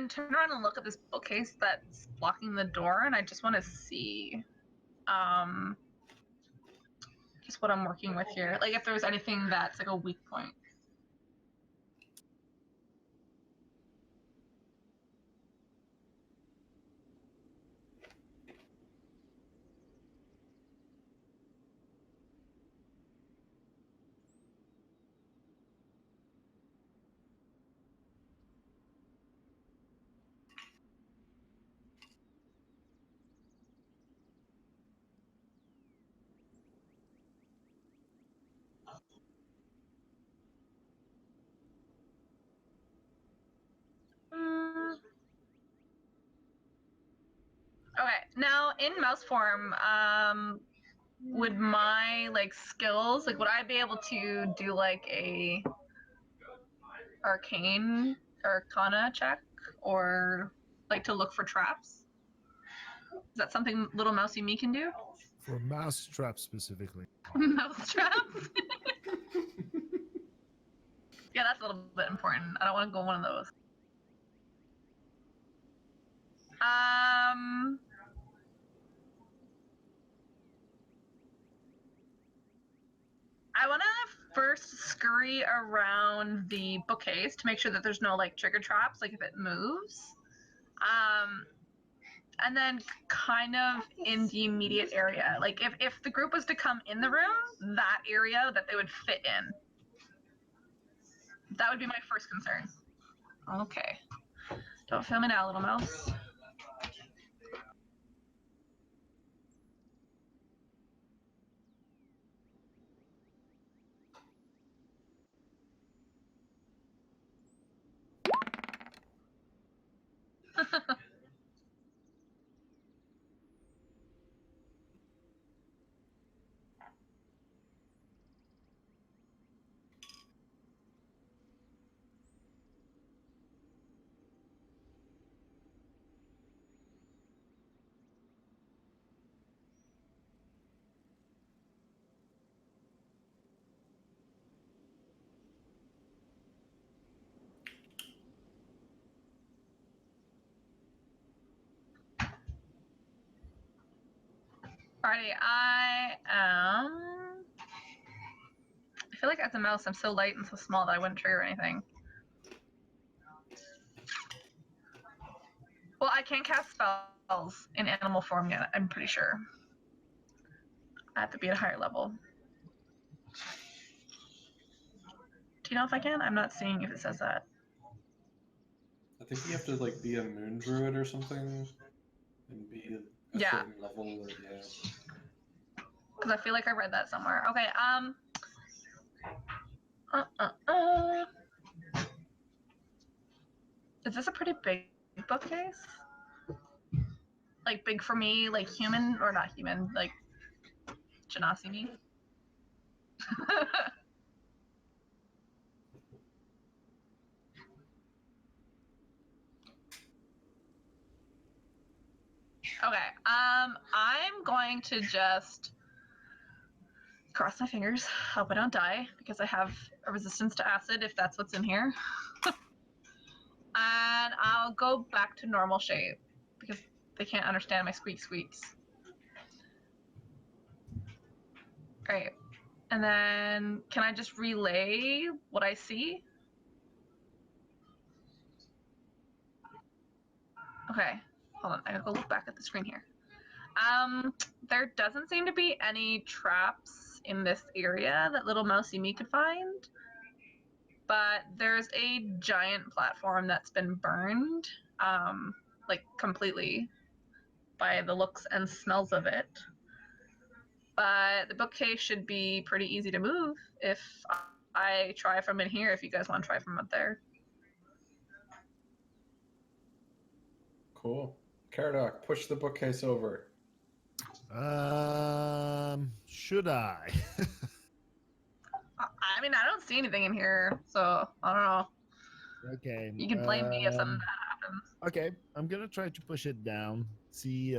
turn around and look at this bookcase that's blocking the door, and I just want to see, just what I'm working with here. Like, if there's anything that's like a weak point. Okay, now in mouse form, would my like skills, like would I be able to do like a arcana check, or like to look for traps? Is that something little mousy me can do? For mouse traps specifically. Mouse traps? Yeah, that's a little bit important. I don't want to go one of those. I want to first scurry around the bookcase to make sure that there's no like trigger traps, like if it moves. And then kind of in the immediate area, like if the group was to come in the room, that area that they would fit in. That would be my first concern. Okay. Don't fail me now, little mouse. Alrighty, I feel like as a mouse I'm so light and so small that I wouldn't trigger anything. Well, I can't cast spells in animal form yet, I'm pretty sure. I have to be at a higher level. Do you know if I can? I'm not seeing if it says that. I think you have to like be a moon druid or something and be a certain level. Or, yeah. Because I feel like I read that somewhere. Okay, Is this a pretty big bookcase? Like big for me, like human, or not human, like Genasi me? Okay, I'm going to just cross my fingers, hope I don't die, because I have a resistance to acid if that's what's in here. And I'll go back to normal shape, because they can't understand my squeak squeaks. Great. And then, can I just relay what I see? Okay, hold on, I gotta go look back at the screen here. There doesn't seem to be any traps in this area that little mousy me could find, but there's a giant platform that's been burned, like completely, by the looks and smells of it. But the bookcase should be pretty easy to move if I try from in here, if you guys want to try from up there. Cool. Caradoc, push the bookcase over. Should I? I mean, I don't see anything in here, so I don't know. Okay. You can blame me if something bad happens. Okay, I'm gonna try to push it down. See.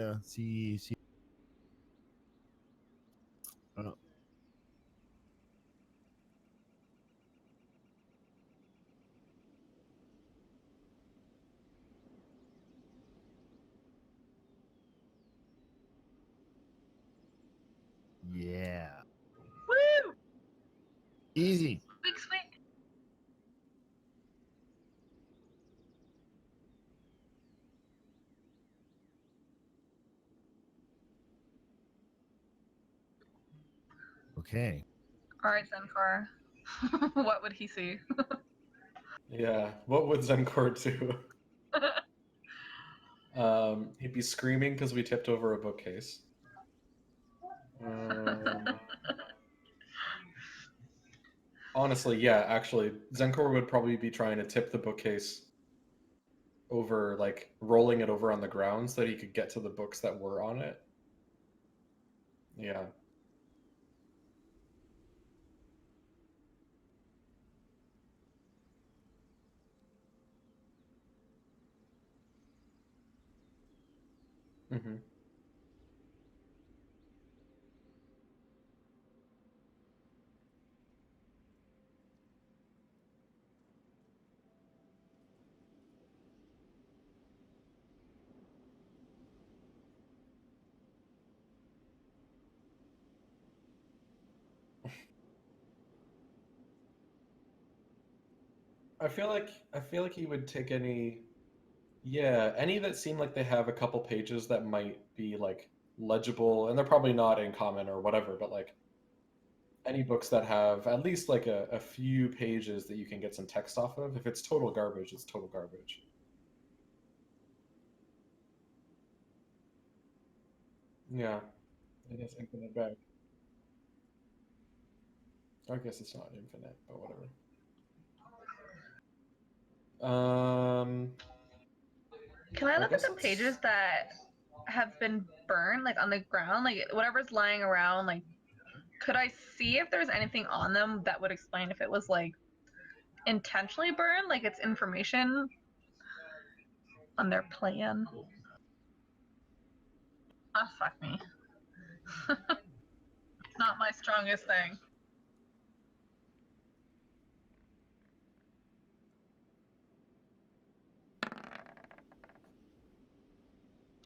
Yeah. Woo! Easy. Sweet, sweet. Okay. All right, Zenkor. What would he see? Yeah. What would Zenkor do? He'd be screaming because we tipped over a bookcase. Honestly, yeah, actually, Zenkor would probably be trying to tip the bookcase over, like rolling it over on the ground so that he could get to the books that were on it. Yeah. Hmm. I feel like he would take any, yeah, any that seem like they have a couple pages that might be like legible, and they're probably not in common or whatever, but like any books that have at least like a few pages that you can get some text off of. If it's total garbage, it's total garbage. Yeah, it is infinite bag. I guess it's not infinite, but whatever. Can I I look at guess the pages it's. that have been burned, like on the ground, like whatever's lying around? Like, could I see if there's anything on them that would explain if it was like intentionally burned, like it's information on their plan? Ah, fuck me. Not my strongest thing.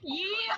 Yeah.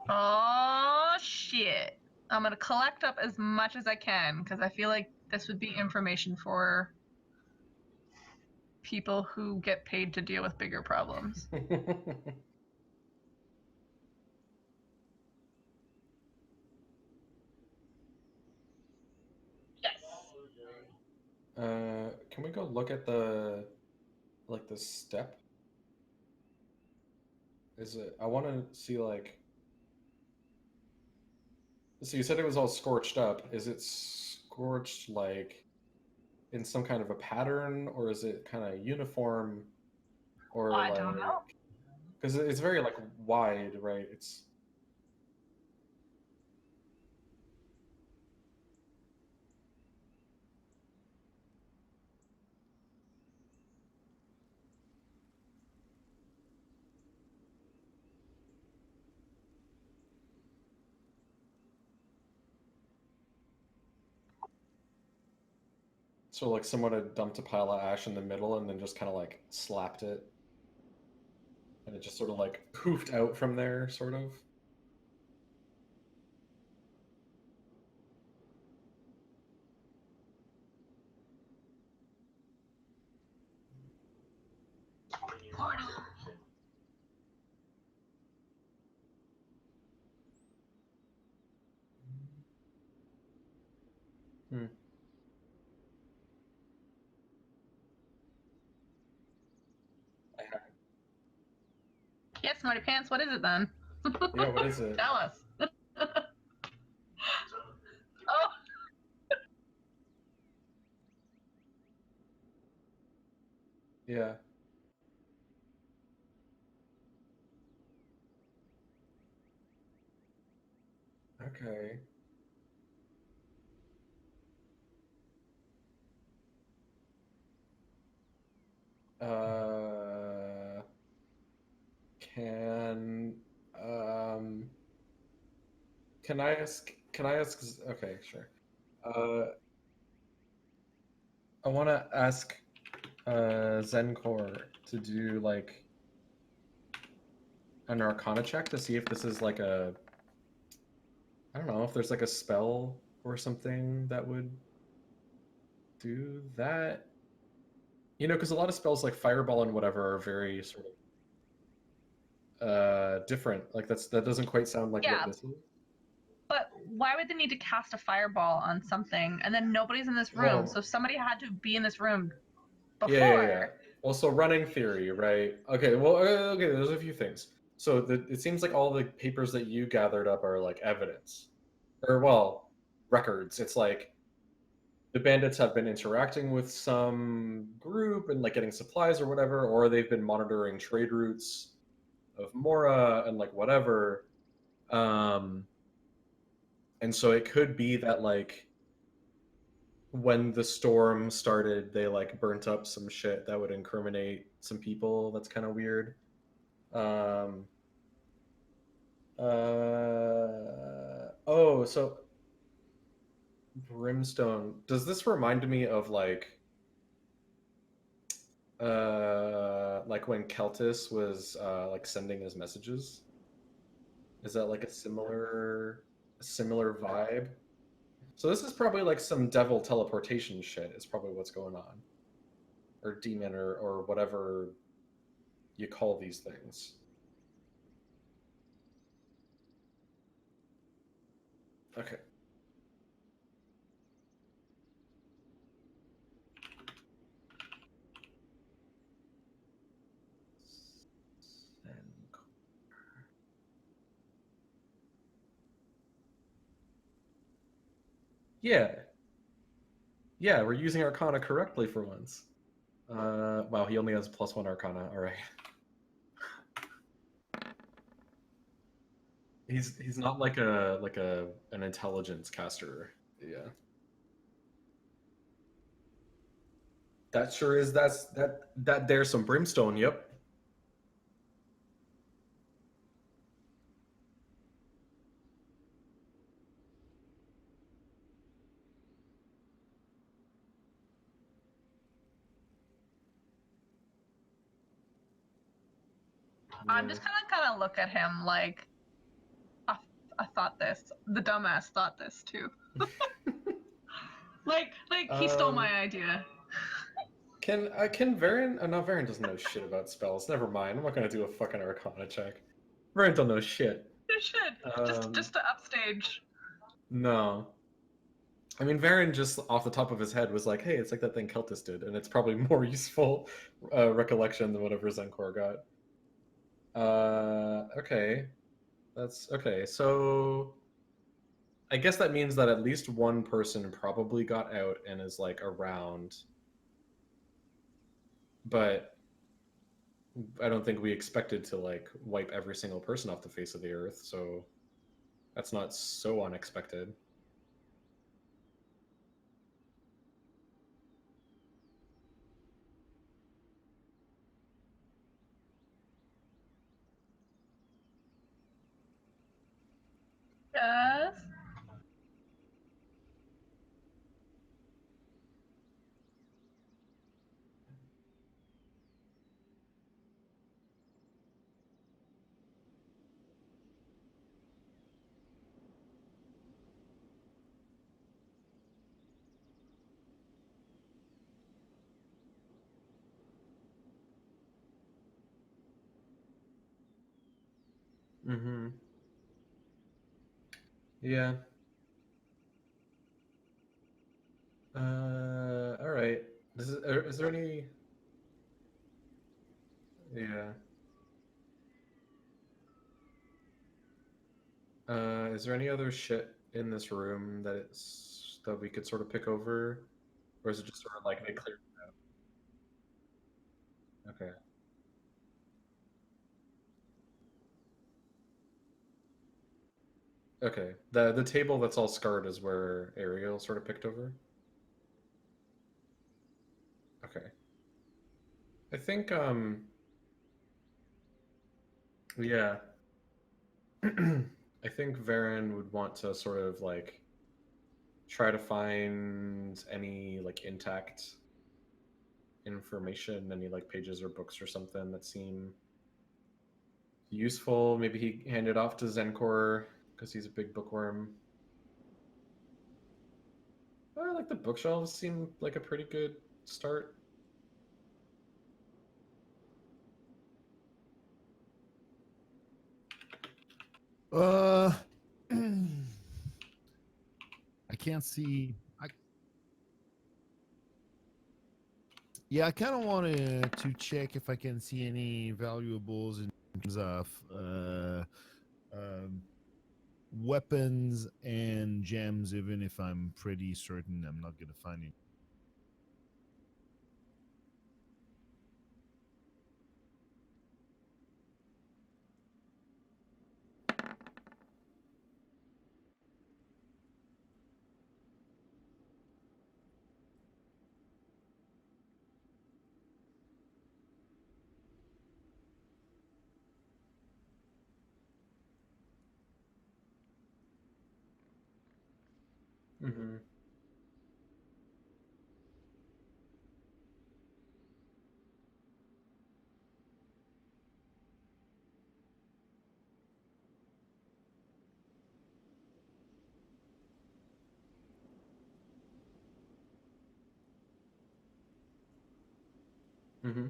Oh shit. I'm gonna collect up as much as I can because I feel like this would be information for people who get paid to deal with bigger problems. Yes. Can we go look at the like the step? Is it? I want to see like. So you said it was all scorched up. Is it scorched like in some kind of a pattern, or is it kind of uniform, or I don't know. like because it's very like wide, right? It's so like someone had dumped a pile of ash in the middle and then just kind of like slapped it. and it just sort of like poofed out from there, sort of. Portal. Hmm. Yeah, Smarty Pants, what is it then? Yeah, what is it? Tell us. Oh, Yeah. Okay. Uh, can um can I ask? Can I ask? Okay, sure. Uh, I want to ask Zencor to do like an Arcana check to see if this is like a, I don't know, if there's like a spell or something that would do that. You know, because a lot of spells like Fireball and whatever are very sort of different. Like that doesn't quite sound like what yeah, this is. but why would they need to cast a fireball on something and then nobody's in this room? So Well, somebody had to be in this room yeah. before. Well, so running theory, right? Okay, well, okay, there's a few things. So it seems like all the papers that you gathered up are like evidence, or well, records. It's like the bandits have been interacting with some group and like getting supplies or whatever, or they've been monitoring trade routes of Mora and like whatever. Um, and so it could be that like when the storm started, they like burnt up some shit that would incriminate some people. That's kind of weird. Um, oh, so Brimstone. Does this remind me of like when Keltis was like sending his messages? Is that like a similar vibe? So this is probably like some devil teleportation shit. Is probably what's going on, or demon, or whatever you call these things. Okay. Yeah, yeah, we're using Arcana correctly for once. Wow, he only has +1 Arcana. All right, he's not like a an intelligence caster. Yeah, that sure is. That there's some brimstone. Yep. I'm Yeah. just kind of look at him like I thought this. The dumbass thought this too. Like he stole Um. my idea. Can Varen? Oh no, Varen doesn't know shit about spells. Never mind. I'm not gonna do a fucking Arcana check. Varen don't know shit. You should Um. just to upstage. No. I mean, Varen just off the top of his head was like, "Hey, it's like that thing Keltis did," and it's probably more useful recollection than whatever Zencor got. Okay, that's okay. So I guess that means that at least one person probably got out and is like around, but I don't think we expected to like wipe every single person off the face of the earth. So that's not so unexpected. Yes. Mm-hmm. Yeah. All right. Is there any? Yeah. Is there any other shit in this room that we could sort of pick over, or is it just sort of like they cleared it out? Okay. Okay. The table that's all scarred is where Ariel sort of picked over. Okay. I think yeah. I think Varen would want to sort of like try to find any like intact information, any like pages or books or something that seem useful. Maybe he hand it off to Zencor because he's a big bookworm. Like the bookshelves seem like a pretty good start. I can't see. Yeah, I kind of wanted to check if I can see any valuables in terms of um, weapons and gems, even if I'm pretty certain I'm not going to find any. Mm-hmm. Mm-hmm.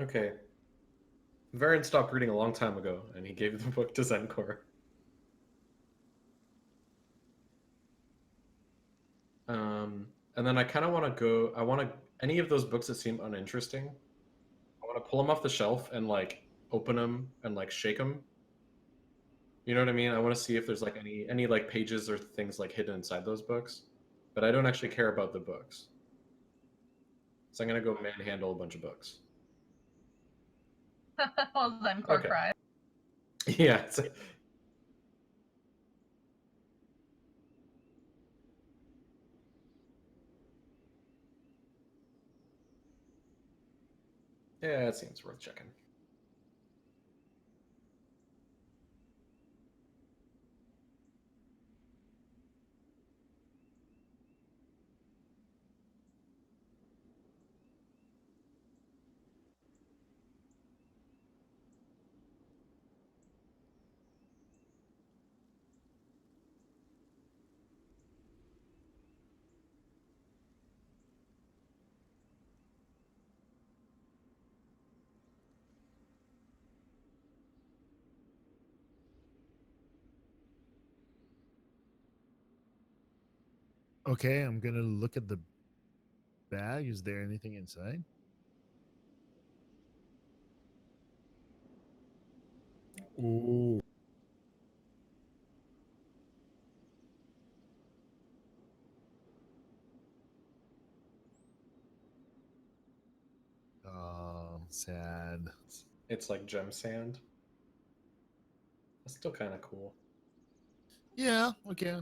Okay. Varen stopped reading a long time ago, and he gave the book to Zencor. And then I kind of want to go. I want to any of those books that seem uninteresting. I want to pull them off the shelf and like open them and like shake them. You know what I mean? I want to see if there's like any like pages or things like hidden inside those books. But I don't actually care about the books, so I'm gonna go manhandle a bunch of books. Well, Zencor Okay. cries. Yeah. Yeah, it seems worth checking. Okay, I'm going to look at the bag. Is there anything inside? Oh, sad. It's like gem sand. That's still kind of cool. Yeah, okay.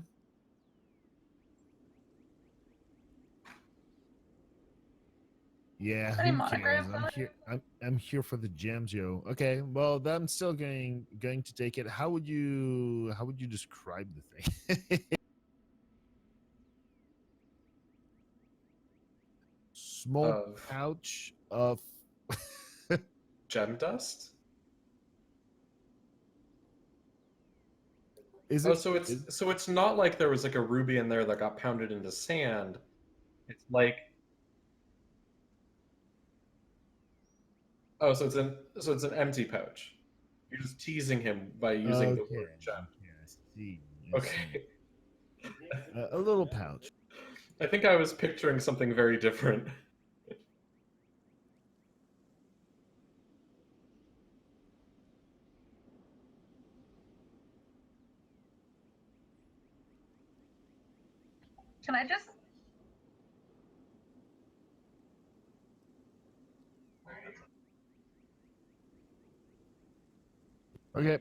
Yeah, Any who cares? monograms I'm on it? here. I'm here for the gems, yo. Okay, well, I'm still going to take it. How would you describe the thing? Small Of pouch of. gem dust? Is Oh, it? so it's not like there was like a ruby in there that got pounded into sand. It's like oh, so it's an empty pouch. You're just teasing him by using the Okay. word gem. Okay, I see. I see. Okay. A little pouch. I think I was picturing something very different. Can I just? Okay.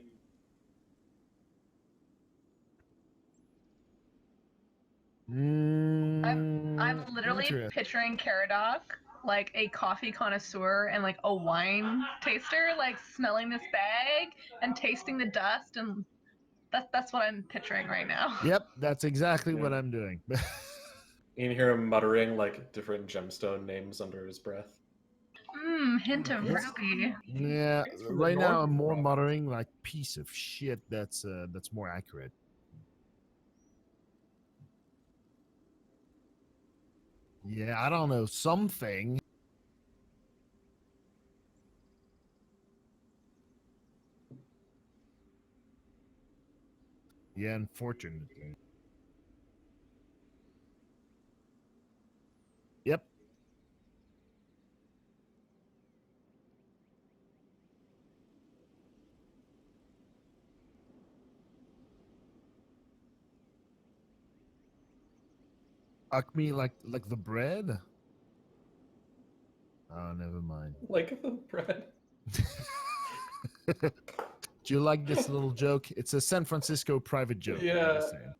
I'm literally Interesting. picturing Caradoc like a coffee connoisseur and like a wine taster, like smelling this bag and tasting the dust, and that's what I'm picturing right now. Yep, that's exactly what Yeah. I'm doing. You can hear him muttering like different gemstone names under his breath. Hint of Yes. ruby. Yeah, It's from the right now I'm northern more province. muttering like piece of shit. That's more accurate. Yeah, I don't know, something. Yeah, unfortunately. Yep. Acme like the bread? Oh, never mind. Like the bread. Do you like this little joke? It's a San Francisco private joke. I'm Yeah. just saying.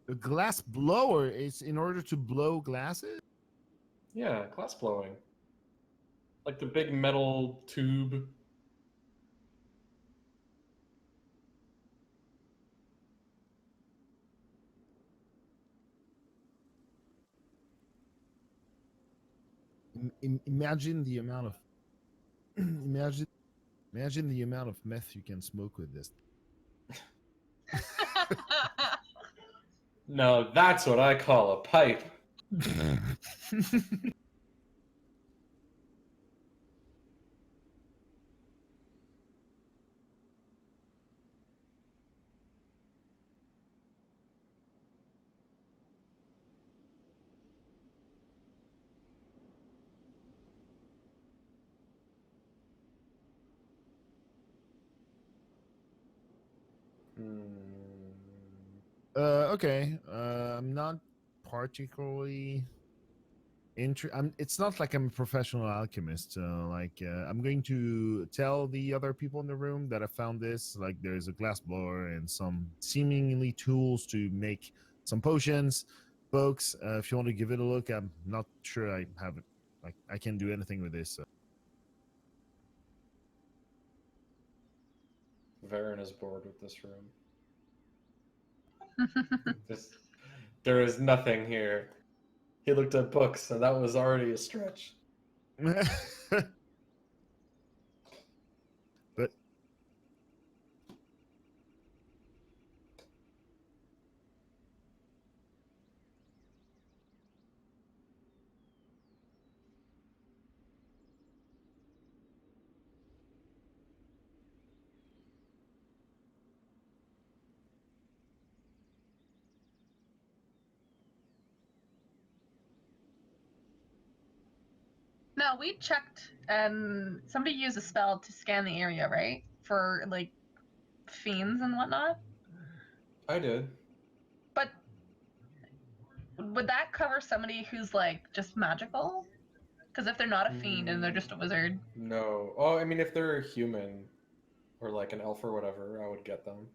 A glass blower is in order to blow glasses? Yeah, glass blowing. Like the big metal tube. Imagine the amount of imagine imagine the amount of meth you can smoke with this. No, that's what I call a pipe. Hmm. Okay. I'm not particularly it's not like I'm a professional alchemist. I'm going to tell the other people in the room that I found this. Like, there's a glass blower and some seemingly tools to make some potions. Folks, if you want to give it a look, I'm not sure I have it. Like, I can't do anything with this. So. Varen is bored with this room. This, there is nothing here. He looked at books, and that was already a stretch. But No, we checked and somebody used a spell to scan the area, right? For like fiends and whatnot. I did. But would that cover somebody who's like just magical? Because if they're not a fiend and they're just a wizard. No. Oh, I mean, if they're human or like an elf or whatever, I would get them.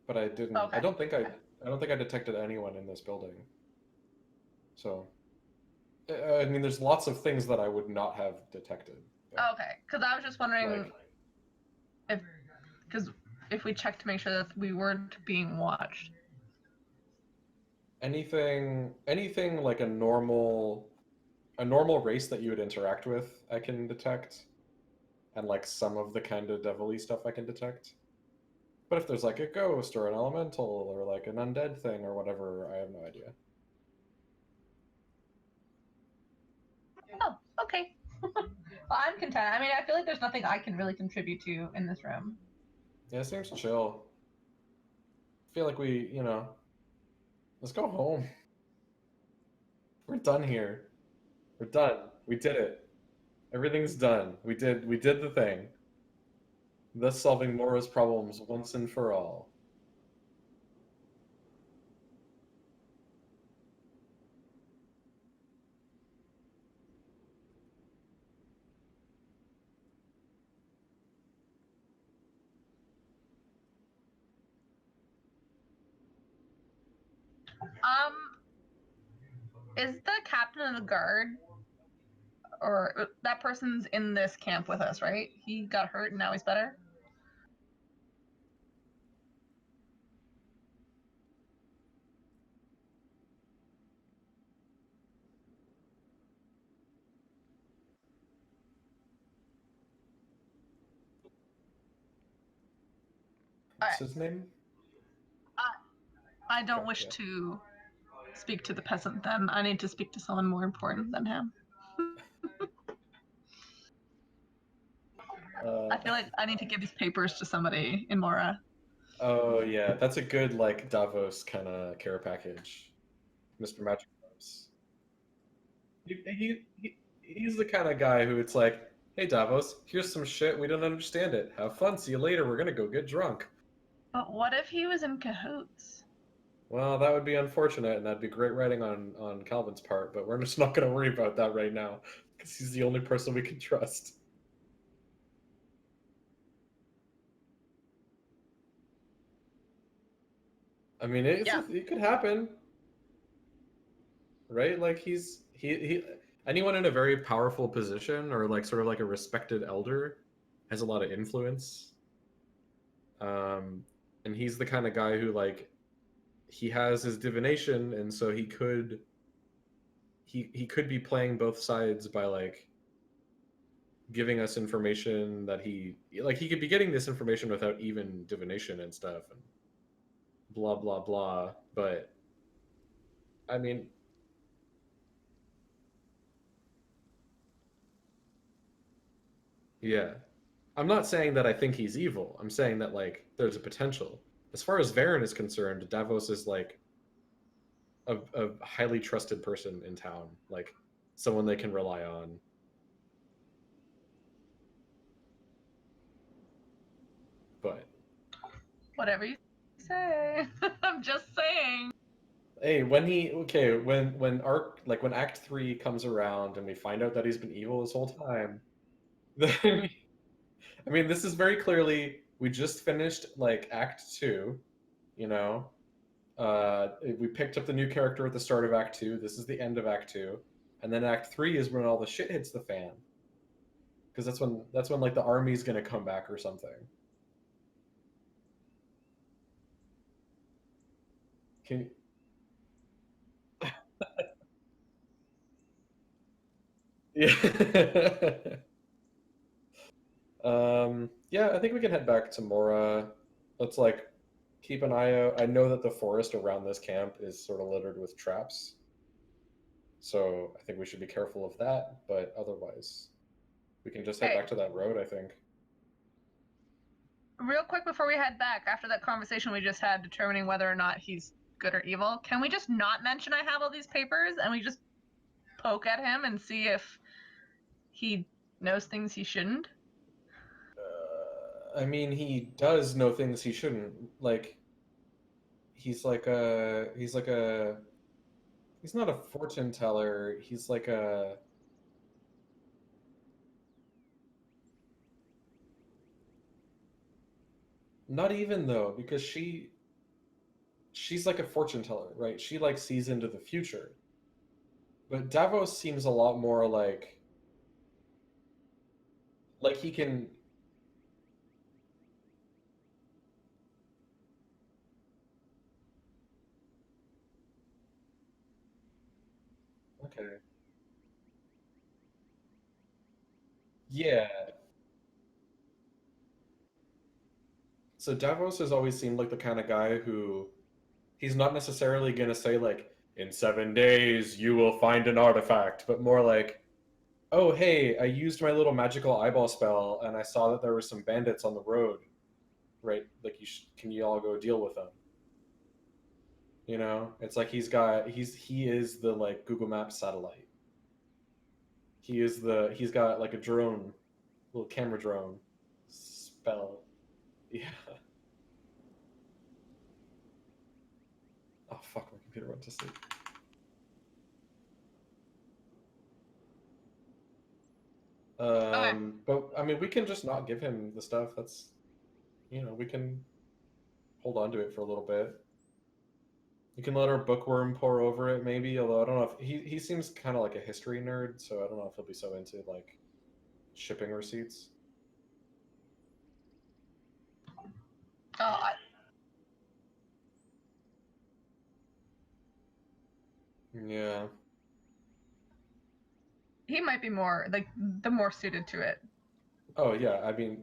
But I didn't. Okay. I don't think I detected anyone in this building. So, I mean, there's lots of things that I would not have detected. But, Okay, because I was just wondering like, if we checked to make sure that we weren't being watched. anything like a normal race that you would interact with, I can detect, and like some of the kind of devilly stuff I can detect. But if there's like a ghost or an elemental or like an undead thing or whatever, I have no idea. Oh, okay. Well, I'm content. I mean, I feel like there's nothing I can really contribute to in this room. Yeah, it seems chill. I feel like let's go home. We're done here. We're done. We did it. Everything's done. We did the thing. Thus solving Nora's problems once and for all. Um, is the captain of the guard or that person's in this camp with us, right? He got hurt and now he's better. All What's right. his name? I don't Okay, wish yeah. to speak to the peasant then. I need to speak to someone more important than him. I feel like I need to give these papers to somebody in Mora. Oh yeah, that's a good like Davos kind of care package, Mr. Magic Mouse. He's the kind of guy who it's like, hey Davos, here's some shit we don't understand it. Have fun. See you later. We're gonna go get drunk. But what if he was in cahoots? Well, that would be unfortunate, and that'd be great writing on Calvin's part. But we're just not gonna worry about that right now because he's the only person we can trust. I mean, Yeah. it could happen, right? Like he anyone in a very powerful position or like sort of like a respected elder has a lot of influence. Um, and he's the kind of guy who like he has his divination, and so he could be playing both sides by like giving us information that he could be getting this information without even divination and stuff and blah blah blah. But I mean, yeah. I'm not saying that I think he's evil. I'm saying that like there's a potential. As far as Varen is concerned, Davos is like a highly trusted person in town, like someone they can rely on. But Whatever you say. I'm just saying. hey, when Act 3 comes around and we find out that he's been evil this whole time, then I mean, this is very clearly we just finished like Act 2, you know. We picked up the new character at the start of Act 2. This is the end of Act 2. And then Act 3 is when all the shit hits the fan. Because that's when like the army's going to come back or something. Can Yeah. Yeah, I think we can head back to Mora. Let's like keep an eye out. I know that the forest around this camp is sort of littered with traps. So I think we should be careful of that, but otherwise we can just head Hey, back to that road, I think. real quick before we head back, after that conversation we just had determining whether or not he's good or evil, can we just not mention I have all these papers and we just poke at him and see if he knows things he shouldn't? I mean, he does know things he shouldn't. Like, he's like a he's not a fortune teller. He's like a not even though because she's like a fortune teller, right? She like sees into the future. But Davos seems a lot more like he can. Okay. Yeah. So Davos has always seemed like the kind of guy who he's not necessarily going to say like in 7 days you will find an artifact, but more like, oh hey, I used my little magical eyeball spell and I saw that there were some bandits on the road, right? Like can you all go deal with them? You know, it's like he is the like Google Maps satellite. He's got like a drone, little camera drone spell. Yeah. Oh fuck, my computer went to sleep. Okay. But I mean, we can just not give him the stuff. That's, we can hold on to it for a little bit. You can let our bookworm pour over it, maybe. Although I don't know if he seems kind of like a history nerd, so I don't know if he'll be so into like shipping receipts. Oh, Yeah. he might be more like the more suited to it. Oh yeah. I mean,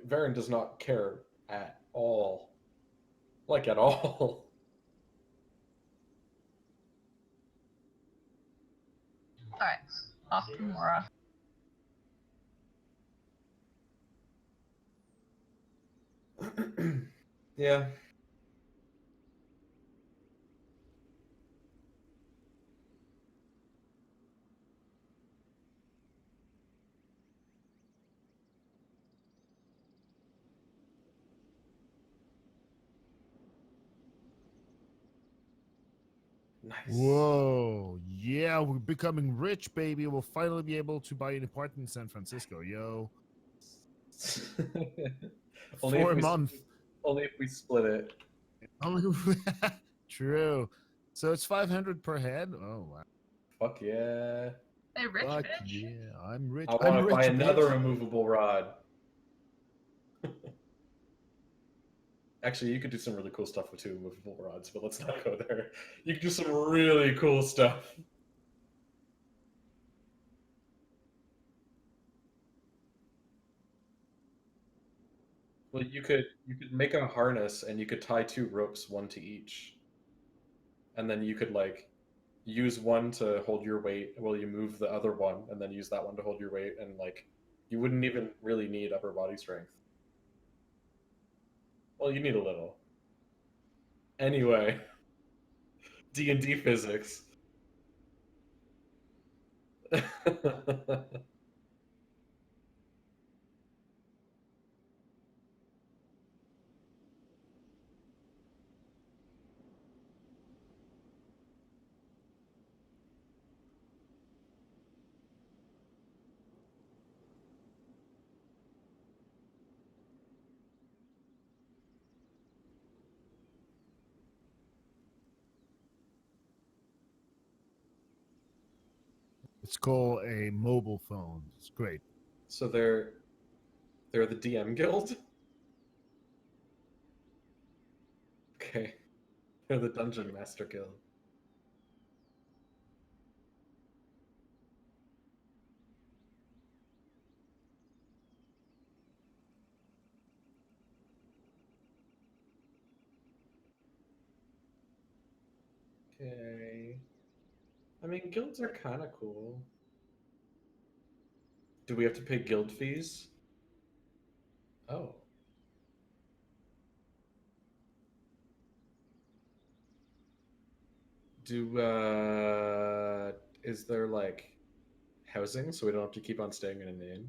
Varen does not care at all, like at all. All right, off to Mora. Yeah. Nice. Whoa. Yeah, we're becoming rich, baby. We'll finally be able to buy an apartment in San Francisco, yo. only For if a we month. only if we split it. True. So it's 500 per head. Oh wow. Fuck yeah. Hey, rich Fuck bitch. yeah. I'm rich. I I'm want to buy rich, another bitch. removable rod. Actually, you could do some really cool stuff with two removable rods, but let's not go there. You could do some really cool stuff. Well, you could make a harness and you could tie two ropes, one to each, and then you could like use one to hold your weight while you move the other one, and then use that one to hold your weight, and like you wouldn't even really need upper body strength. Well, you need a little. Anyway, D&D physics. It's called a mobile phone. It's great. So they're the DM guild. Okay, they're the Dungeon Master Guild. Okay. I mean, guilds are kind of cool. Do we have to pay guild fees? Oh. Is there like housing so we don't have to keep on staying in an inn?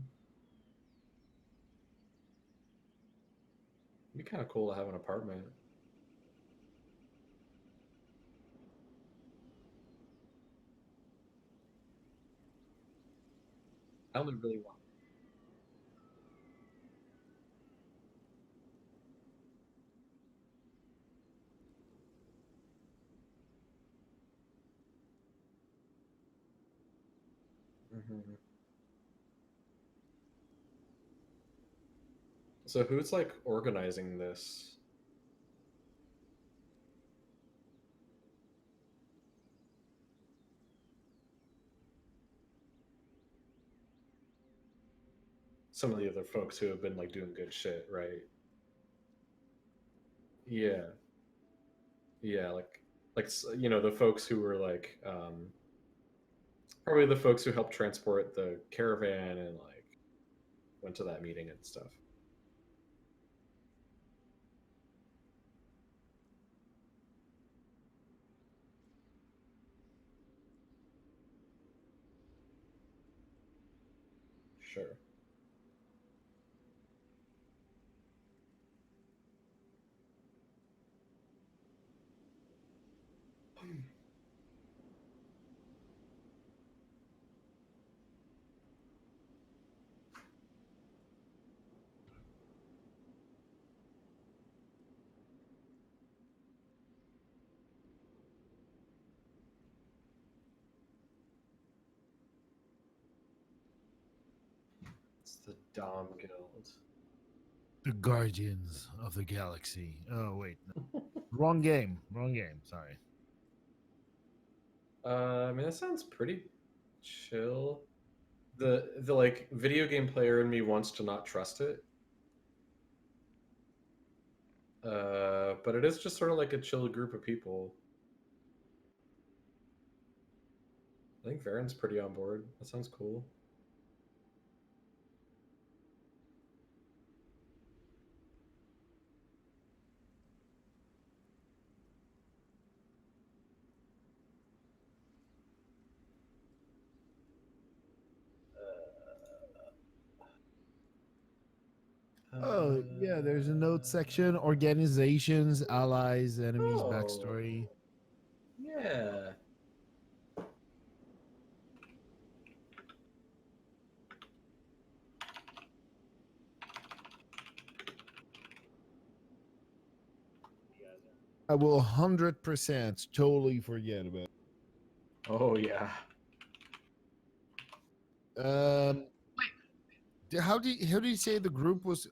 It'd be kind of cool to have an apartment. I only really want. Mhm. So who's like organizing this? Some of the other folks who have been like doing good shit, right? Yeah, yeah, the folks who were like probably the folks who helped transport the caravan and like went to that meeting and stuff. Sure. It's the Dom Guild. The Guardians of the Galaxy. Oh wait, no. Wrong game. Wrong game. Sorry. I mean that sounds pretty chill. The like video game player in me wants to not trust it. But it is just sort of like a chill group of people. I think Varen's pretty on board. That sounds cool. Oh yeah, there's a note section: organizations, allies, enemies, Oh, backstory. yeah. I will 100% totally forget about. Oh, yeah. Um, Wait, how do you say the group was?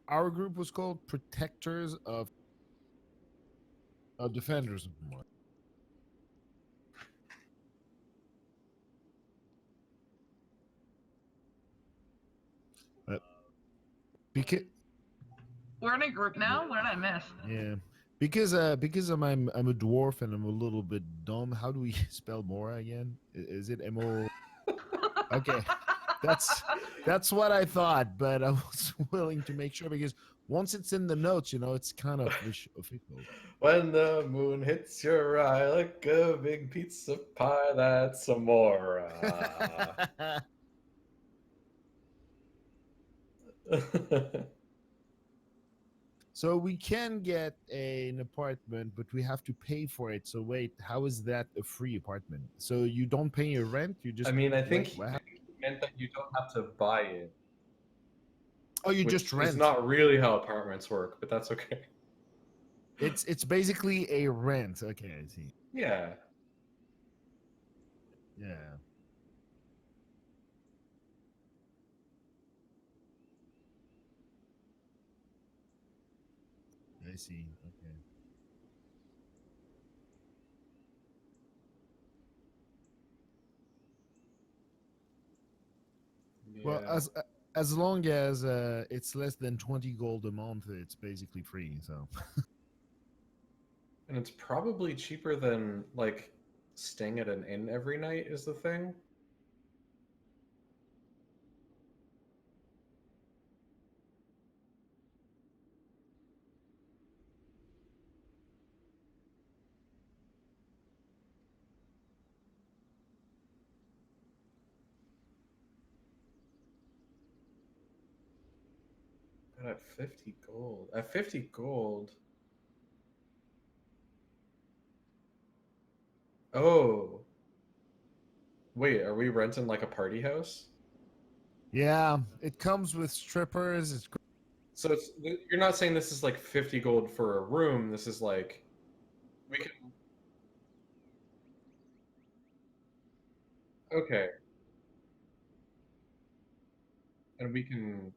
Our group was called Protectors of Defenders. Uh, because we're in a group now. What did I miss? yeah, because I'm a dwarf and I'm a little bit dumb. How do we spell Mora again? Is it M-O? Okay, that's what I thought, but I was willing to make sure because once it's in the notes, it's kind of official. When the moon hits your eye like a big pizza pie, that's Amora. So we can get an apartment, but we have to pay for it. So wait, how is that a free apartment? So you don't pay your rent, you I just mean, wait. What I think he meant that you don't have to buy it, Oh, you just which is rent. not really how apartments work, but that's okay. It's basically a rent. Okay, I see. Yeah. Yeah, I see. Okay. Well, Yeah. as long as it's less than 20 gold a month, it's basically free. So And it's probably cheaper than like staying at an inn every night is the thing. But at 50 gold. At 50 gold. Oh. Wait, are we renting like a party house? Yeah, it comes with strippers. It's great. So you're not saying this is like 50 gold for a room. This is like we can. Okay, and we can.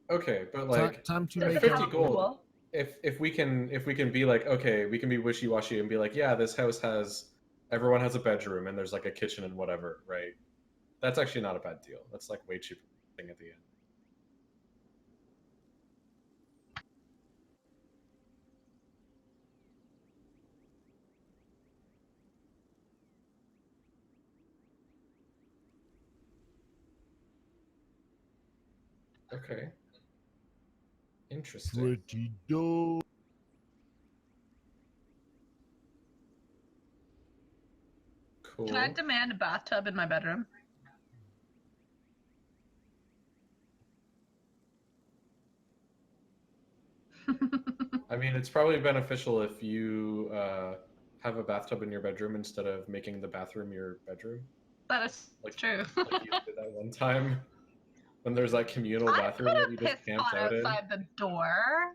Okay, but like Time to Does for it make have 50 a a gold, pool? if we can be like, okay, we can be wishy-washy and be like, yeah, this house has everyone has a bedroom and there's like a kitchen and whatever, right? That's actually not a bad deal. That's like way cheaper thing at the end. Okay, interesting. pretty dope. Can I Cool. demand a bathtub in my bedroom? I mean, it's probably beneficial if you have a bathtub in your bedroom instead of making the bathroom your bedroom, That is like true. like you did that one time when there's that communal I bathroom put that a you just piss camped pot out in. outside the door.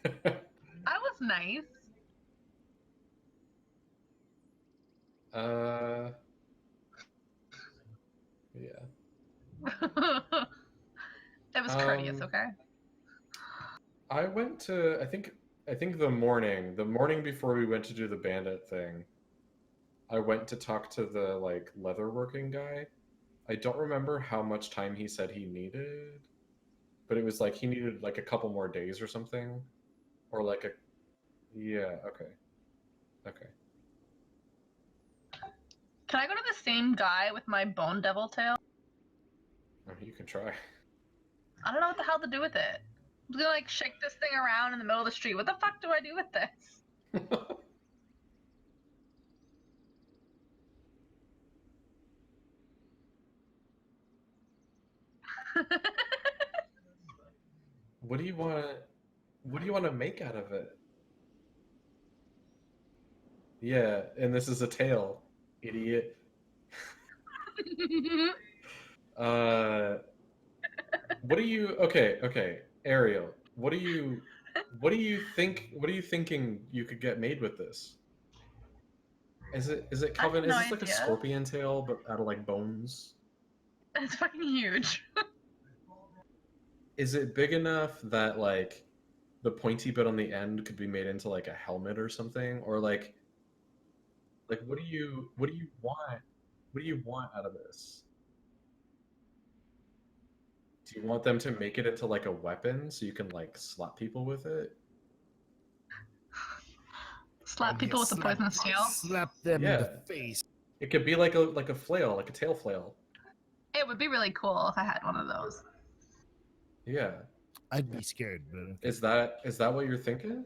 That was nice. uh, yeah. It was courteous, Um, okay? I went to I think the morning before we went to do the bandit thing, I went to talk to the like leatherworking guy. I don't remember how much time he said he needed, but it was like he needed like a couple more days or something, or like a yeah. Okay, okay. Can I go to the same guy with my bone devil tail? You can try. I don't know what the hell to do with it. I'm gonna like shake this thing around in the middle of the street. What the fuck do I do with this? What do you want? What do you want to make out of it? Yeah, and this is a tail, idiot. Uh, what do you? Okay, okay, Ariel. What are you thinking you could get made with this? Is it I have coven? no Is this like a idea. scorpion tail but out of like bones? It's fucking huge. Is it big enough that like the pointy bit on the end could be made into like a helmet or something? Or like what do you want? What do you want out of this? Do you want them to make it into like a weapon so you can like slap people with it? Slap people with a poisonous tail. slap them in the Yeah. face. It could be like a flail, like a tail flail. It would be really cool if I had one of those. Yeah. I'd be scared, but okay. Is that what you're thinking?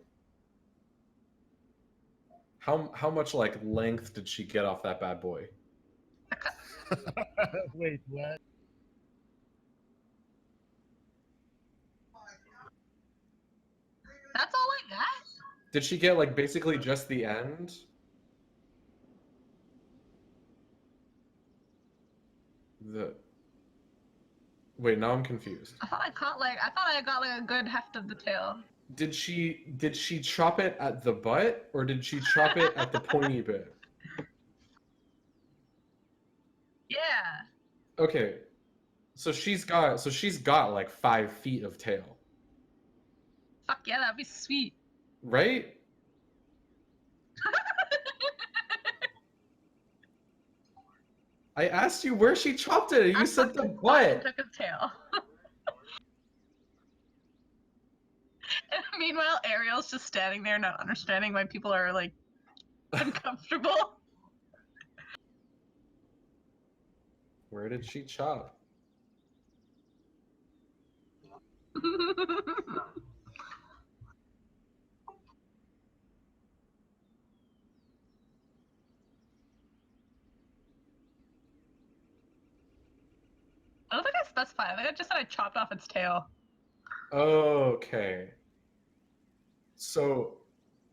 How much like length did she get off that bad boy? Wait, what? That's all I got. Did she get like basically just the end? The Wait, now I'm confused. I thought I got like a good heft of the tail. Did she chop it at the butt or did she chop it at the pointy bit? Yeah. Okay. So she's got like 5 feet of tail, Fuck yeah, that'd be sweet. right? I asked you where she chopped it and you I said the fucking butt. took his tail. And meanwhile, Ariel's just standing there, not understanding why people are like uncomfortable. Where did she chop? I don't think I specified. I think I just said I chopped off its tail. Okay. So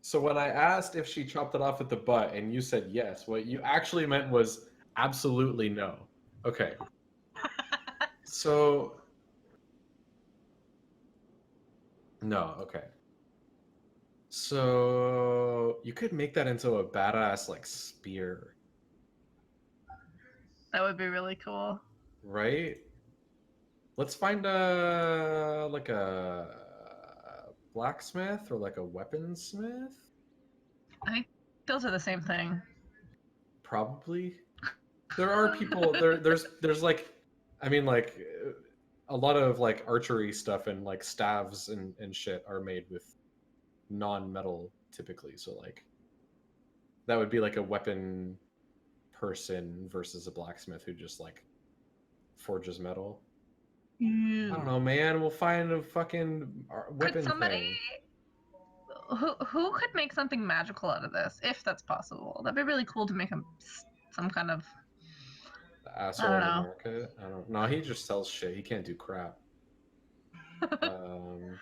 So when I asked if she chopped it off with the butt and you said yes, what you actually meant was absolutely no. Okay. So no, okay. So you could make that into a badass like spear, That would be really cool. right? Let's find like a blacksmith or like a weaponsmith. I think those are the same thing. Probably. There are people there's like I mean like a lot of like archery stuff and like staves and shit are made with non-metal typically. So like that would be like a weapon person versus a blacksmith who just like forges metal. I don't know, man. We'll find a fucking Could weapon somebody thing. who could make something magical out of this, if that's possible? That'd be really cool to make some kind of. The I asshole don't in the know. market. I don't. No, he just sells shit. He can't do crap. Um,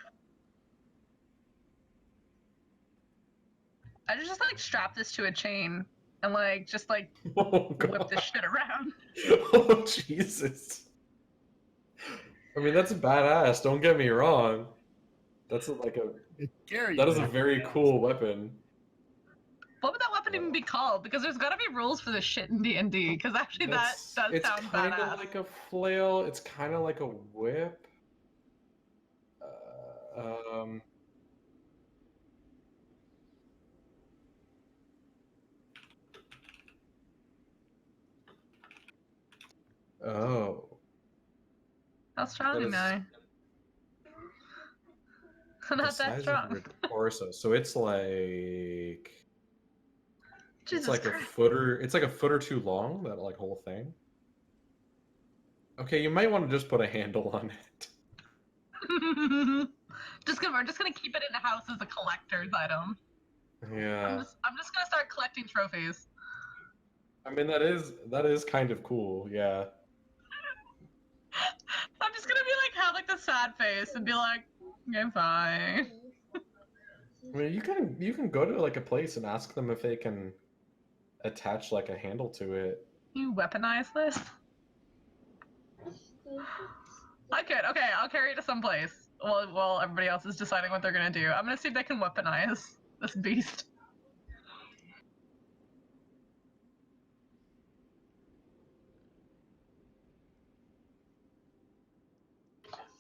I just like strap this to a chain and like just like oh whip this god. shit around. Oh Jesus. I mean, that's badass. Don't get me wrong. That's like a It carries that is a it. very cool weapon. What would that weapon even be called? Because there's got to be rules for this shit in D&D. Because actually, that That's does it's sound kind of badass. like a flail. It's kind of like a whip. Um, oh, How strong that am is I? the Not that size of strong. your torso. So it's Jesus like a Christ. footer. It's like a foot or two long. That like whole thing. Okay, you might want to just put a handle on it. We're just gonna keep it in the house as a collector's item. Yeah, I'm just gonna start collecting trophies. I mean that is kind of cool. Yeah. I'm just gonna be like have like the sad face and be like, I'm fine. I mean, you can go to like a place and ask them if they can attach like a handle to it. You weaponize this? I could. Okay, I'll carry it to some place while everybody else is deciding what they're gonna do. I'm gonna see if they can weaponize this beast.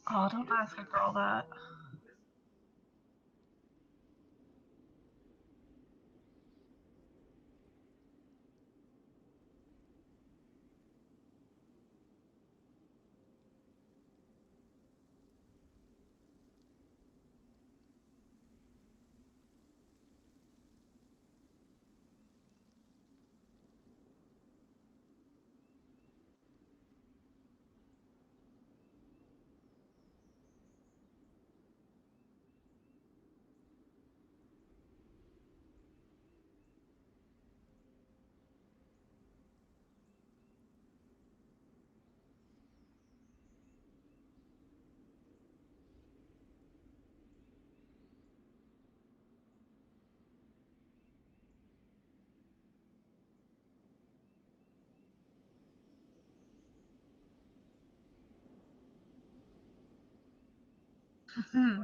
Oh, don't ask a girl that. Hmm.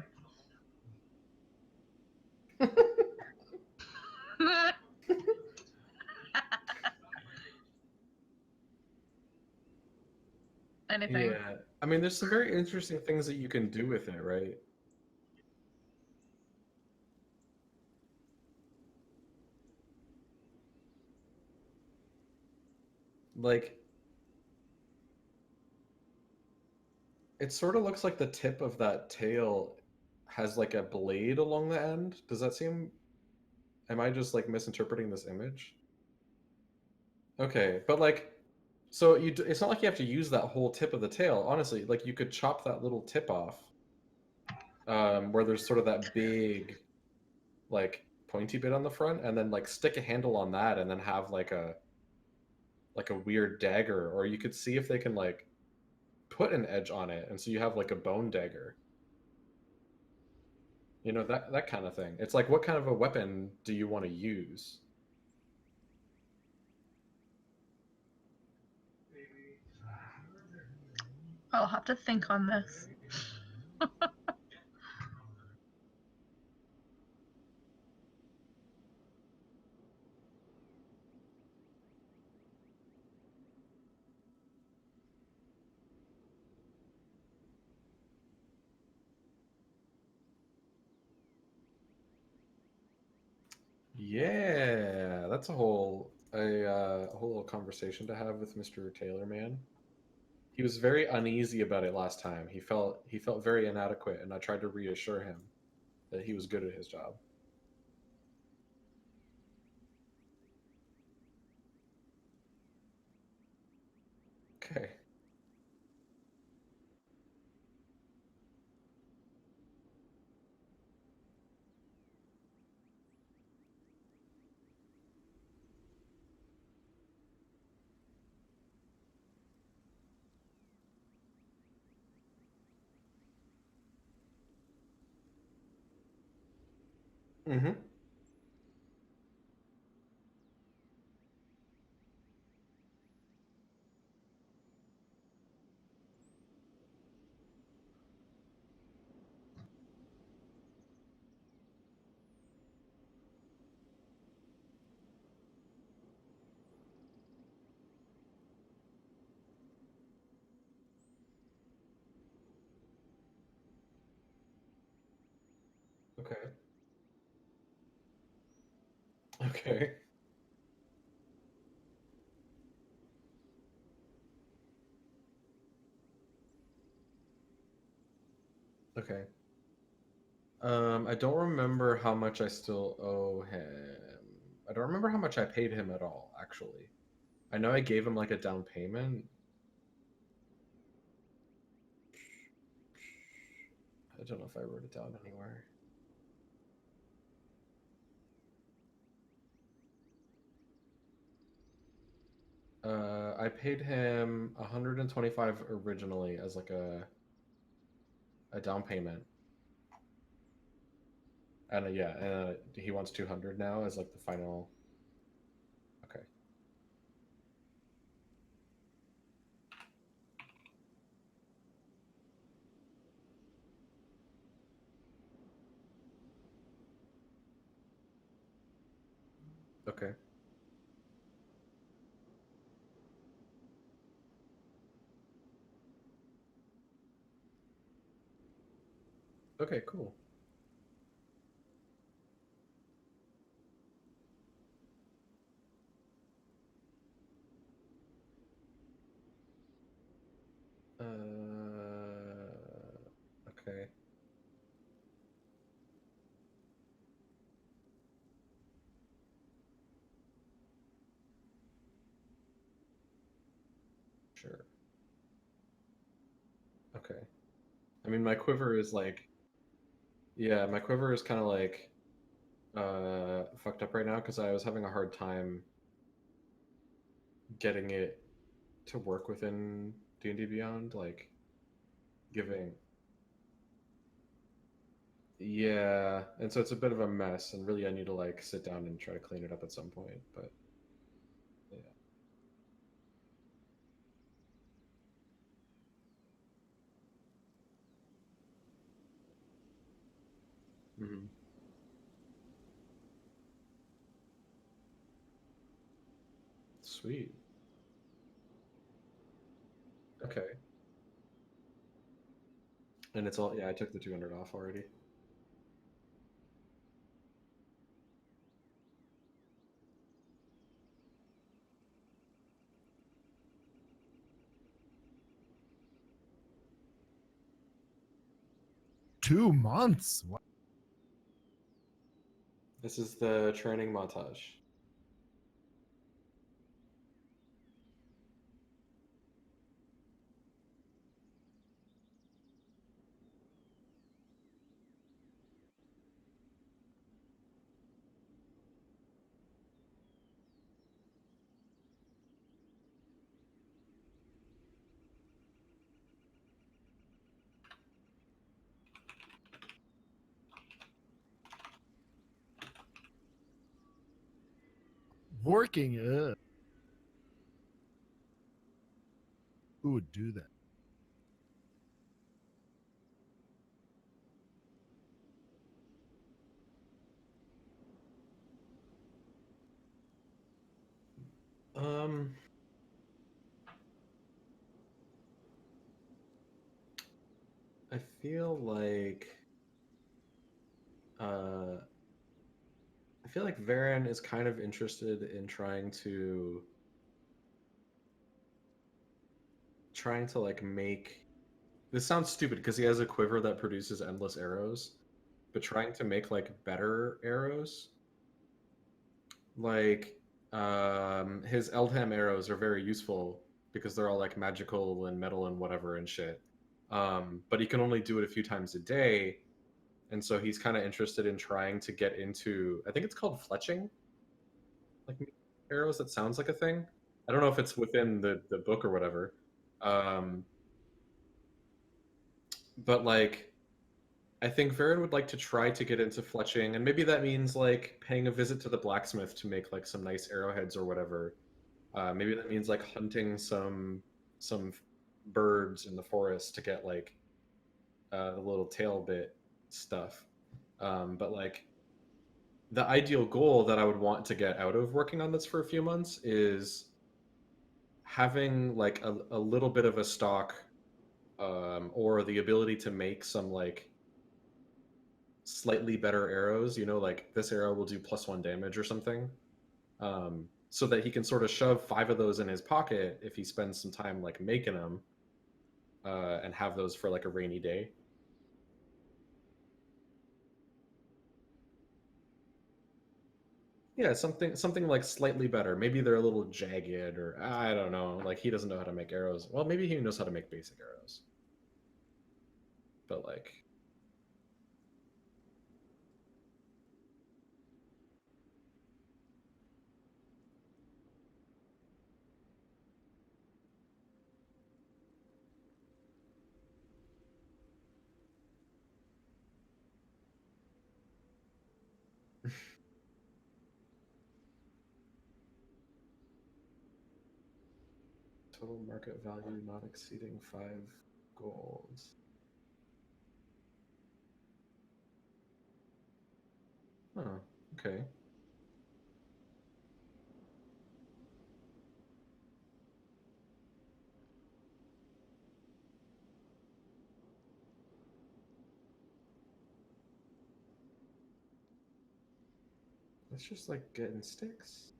Anything. Yeah. I mean, there's some very interesting things that you can do with it, right? Like, it sort of looks like the tip of that tail has like a blade along the end. Does that seem... Am I just like misinterpreting this image? Okay, but like, so it's not like you have to use that whole tip of the tail. Honestly, like you could chop that little tip off, where there's sort of that big, like pointy bit on the front, and then like stick a handle on that, and then have like a weird dagger, or you could see if they can like put an edge on it, and so you have like a bone dagger. You know, that kind of thing. It's like, what kind of a weapon do you want to use? I'll have to think on this. Yeah, that's a whole little conversation to have with Mr. Taylor, man. He was very uneasy about it last time. He felt very inadequate, and I tried to reassure him that he was good at his job. Okay. Mm-hmm. Okay. Okay. Okay. I don't remember how much I still owe him. I don't remember how much I paid him at all, actually. I know I gave him like a down payment. I don't know if I wrote it down anywhere. I paid him 125 originally as like a down payment, and yeah, and he wants 200 now as like the final. Okay. Okay. Okay. Cool. Okay. Sure. Okay. I mean, my quiver is like, yeah, my quiver is kind of like fucked up right now because I was having a hard time getting it to work within D&D Beyond, like giving. Yeah, and so it's a bit of a mess, and really I need to like sit down and try to clean it up at some point. But yeah. Hmm. Sweet. Okay. And it's all, yeah, I took the 200 off already. 2 months. What? This is the training montage. working. Who would do that? Um, I feel like uh, I feel like Varen is kind of interested in trying to like make this sounds stupid because he has a quiver that produces endless arrows, but trying to make like better arrows. Like his Eldham arrows are very useful because they're all like magical and metal and whatever and shit. But he can only do it a few times a day, and so he's kind of interested in trying to get into I think it's called fletching, like arrows. That sounds like a thing. I don't know if it's within the book or whatever. Um, but like I think Varen would like to try to get into fletching, and maybe that means like paying a visit to the blacksmith to make like some nice arrowheads or whatever. Maybe that means like hunting some birds in the forest to get like the little tail bit stuff. But like the ideal goal that I would want to get out of working on this for a few months is having like a little bit of a stock, or the ability to make some like slightly better arrows. You know, like this arrow will do +1 damage or something. So that he can sort of shove 5 of those in his pocket if he spends some time like making them, and have those for like a rainy day. Yeah, something like slightly better. Maybe they're a little jagged, or I don't know. Like he doesn't know how to make arrows. Well, maybe he knows how to make basic arrows, but like total market value not exceeding 5 gold. Oh, okay. It's just like getting sticks.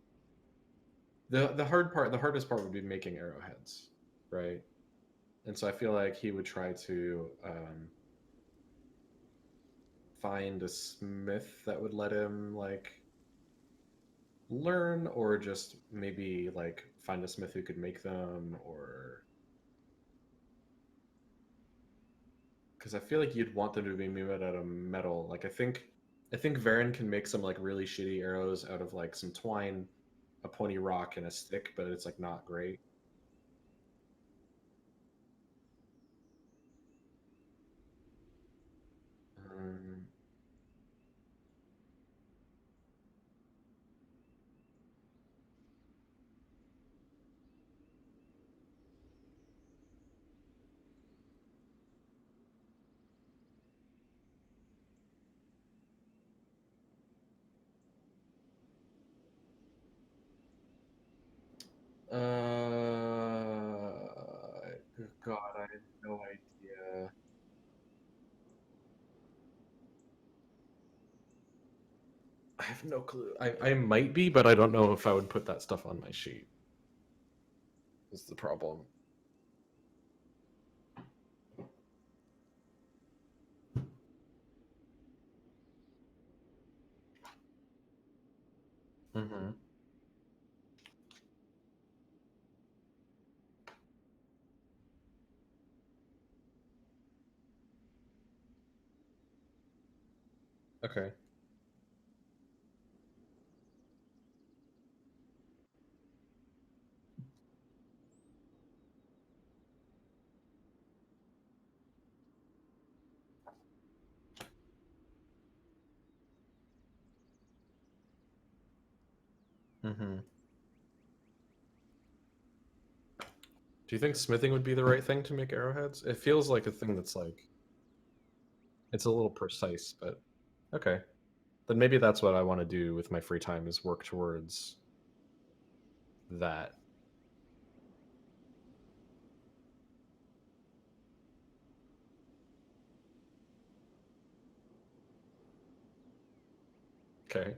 The hardest part would be making arrowheads, right? And so I feel like he would try to find a smith that would let him like learn, or just maybe like find a smith who could make them, or because I feel like you'd want them to be made out of metal. Like I think Varen can make some like really shitty arrows out of like some twine, a pointy rock, and a stick, but it's like not great. Um, God, I have no idea. I have no clue. I might be, but I don't know if I would put that stuff on my sheet. Is the problem. Mm-hmm. Okay. Mm-hmm. Do you think smithing would be the right thing to make arrowheads? It feels like a thing that's like it's a little precise, but okay. Then maybe that's what I want to do with my free time is work towards that. Okay.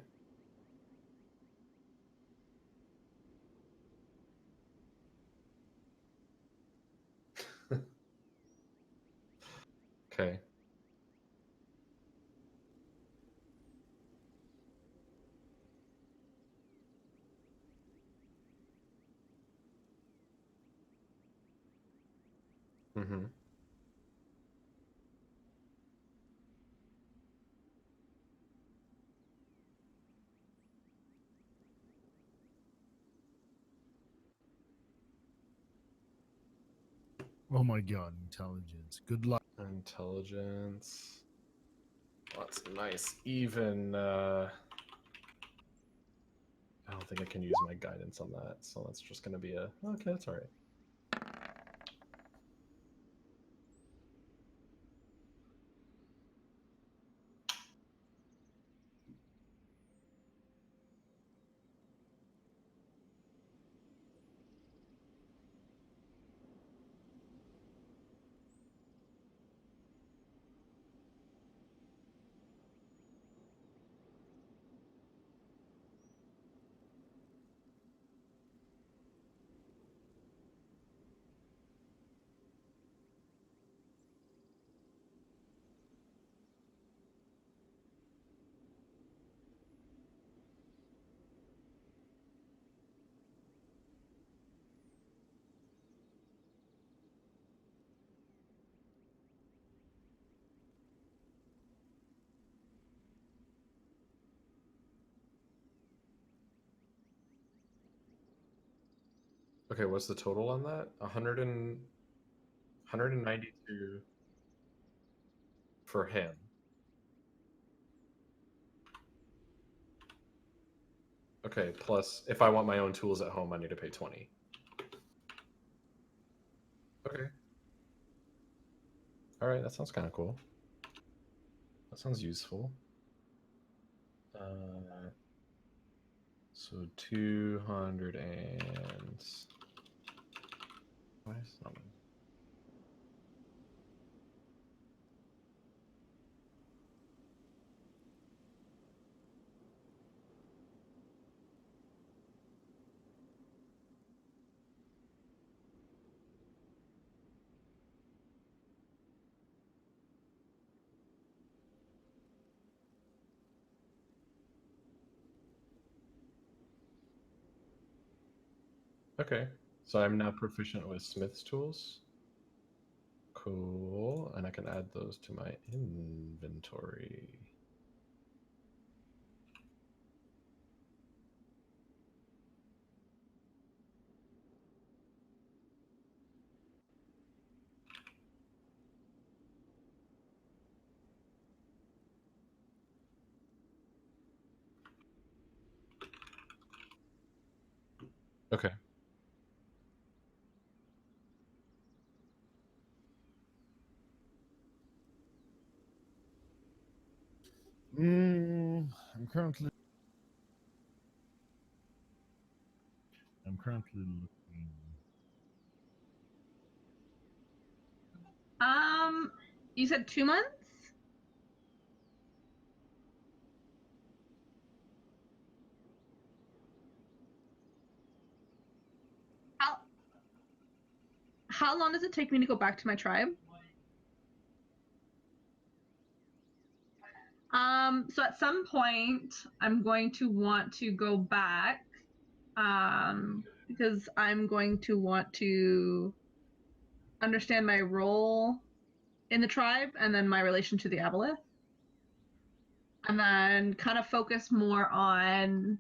Okay. Mm-hmm. Oh my god, intelligence. Good luck. Intelligence. That's nice. Even I don't think I can use my guidance on that, so that's just gonna be a okay, that's alright. Okay, what's the total on that? 192 for him. Okay, plus if I want my own tools at home, I need to pay 20. Okay. All right, that sounds kind of cool. That sounds useful. So 200 and why is that one? Okay, so I'm now proficient with Smith's tools. Cool, and I can add those to my inventory. Okay. I'm currently looking. You said 2 months? How how long does it take me to go back to my tribe? So at some point, I'm going to want to go back, because I'm going to want to understand my role in the tribe and then my relation to the aboleth, and then kind of focus more on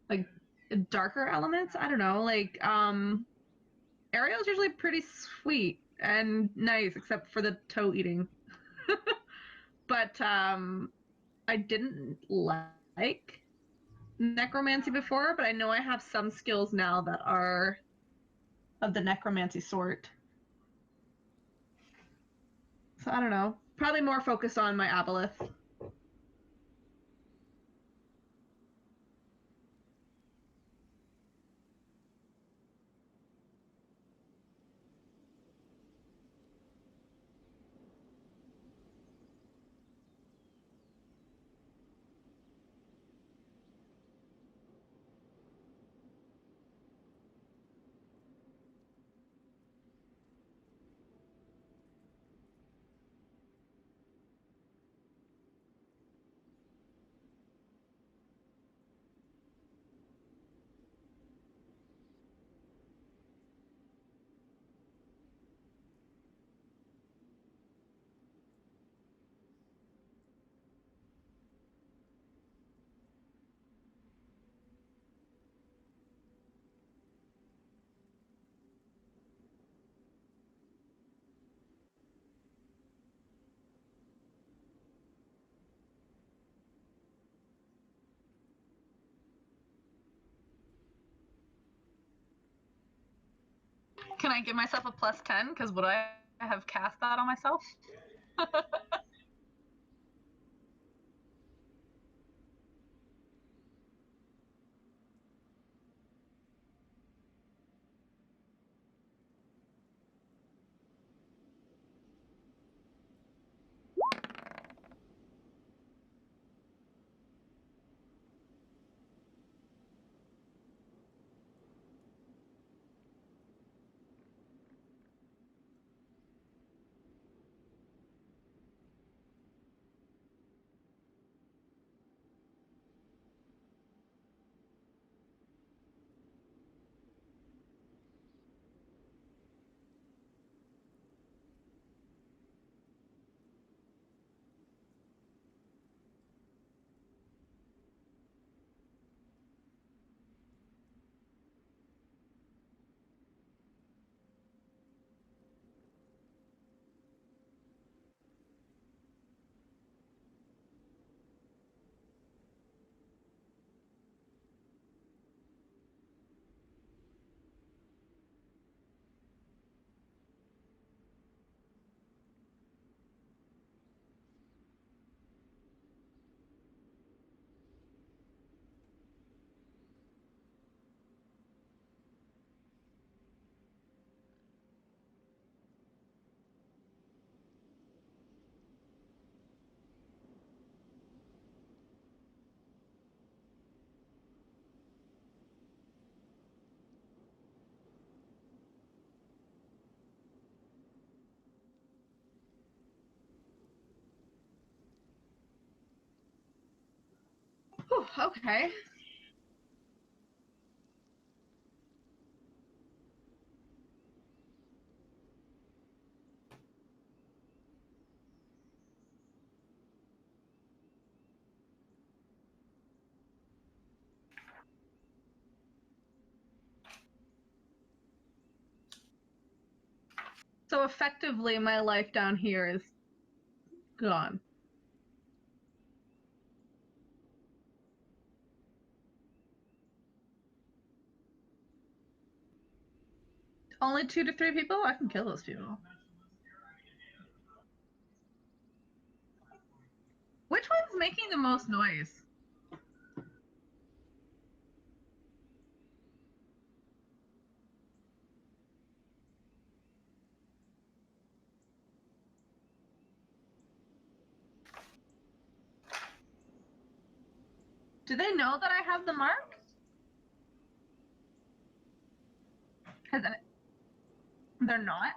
like darker elements. I don't know, like Ariel's usually pretty sweet and nice, except for the toe eating. But I didn't like necromancy before, but I know I have some skills now that are of the necromancy sort. So I don't know. Probably more focused on my aboleth. Can I give myself a plus 10? Because would I have cast that on myself? Whew, okay. So effectively, my life down here is gone. Only 2 to 3 people? I can kill those people. Which one's making the most noise? Do they know that I have the mark? They're not?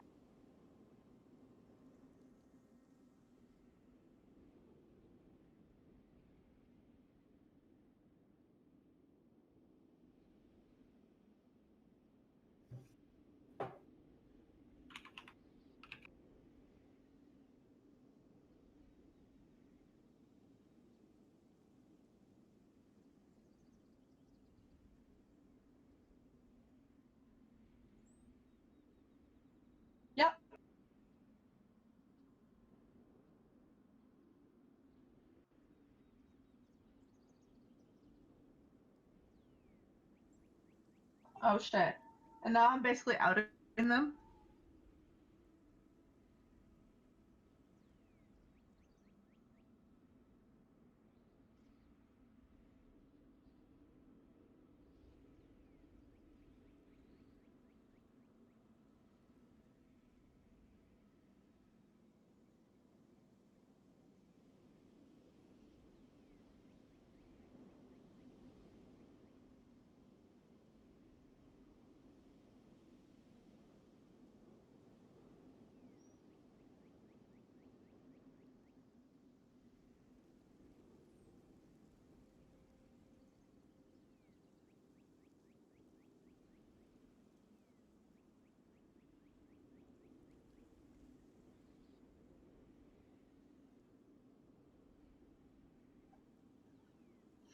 Oh shit. And now I'm basically outing them.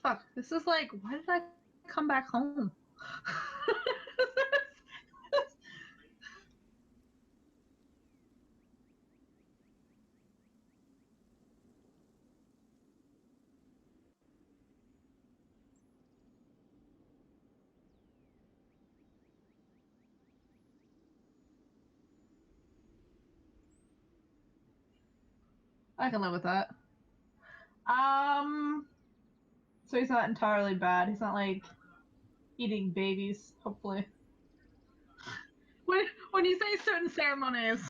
Fuck, this is like, why did I come back home? I can live with that. So he's not entirely bad. He's not like eating babies, hopefully. When you say certain ceremonies.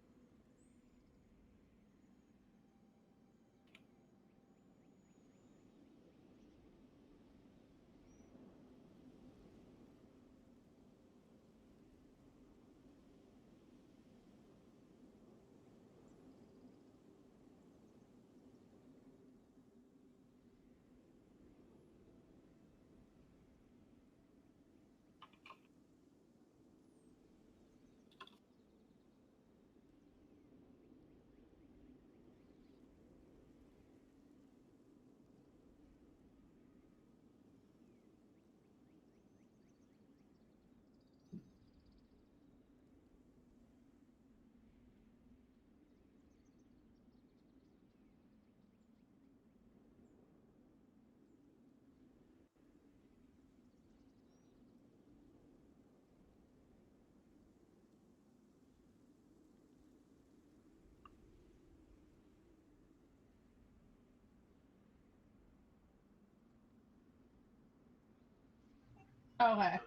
Okay.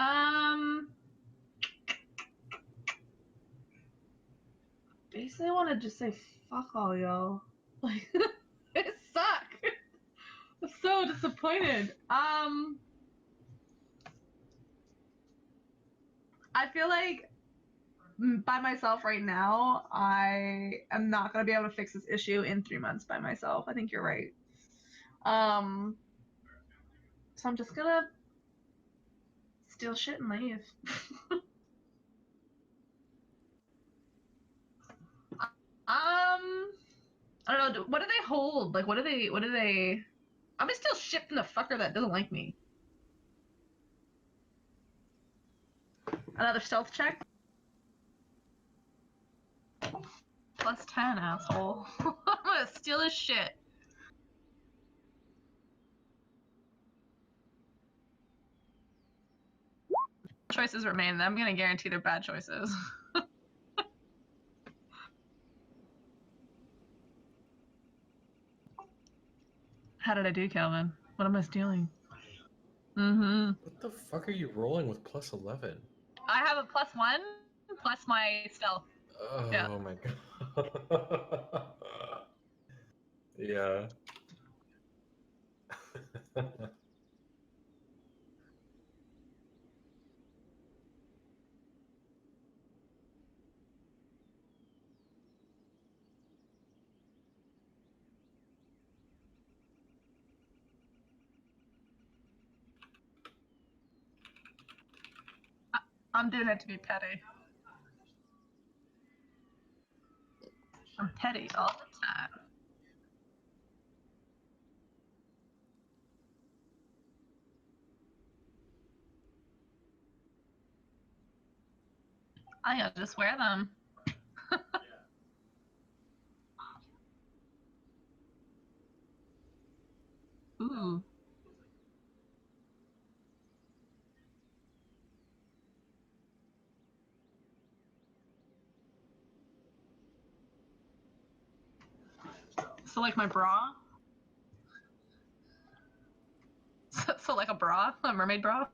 Um, basically, I want to just say fuck all y'all. Like, it sucked. I'm so disappointed. I feel like by myself right now, I am not gonna be able to fix this issue in 3 months by myself. I think you're right. Um, so I'm just gonna steal shit and leave. I don't know. What do they hold? Like, what do they? What do they? I'm gonna steal shit from the fucker that doesn't like me. Another stealth check. +10, asshole. I'm gonna steal his shit. Choices remain. I'm gonna guarantee they're bad choices. How did I do, Calvin? What am I stealing? What the fuck are you rolling with +11? I have a +1 plus my stealth. Oh Yeah. my god. Yeah. I'm doing it to be petty. petty all the time. I gotta just wear them. Ooh. So like my bra? So like a bra? A mermaid bra?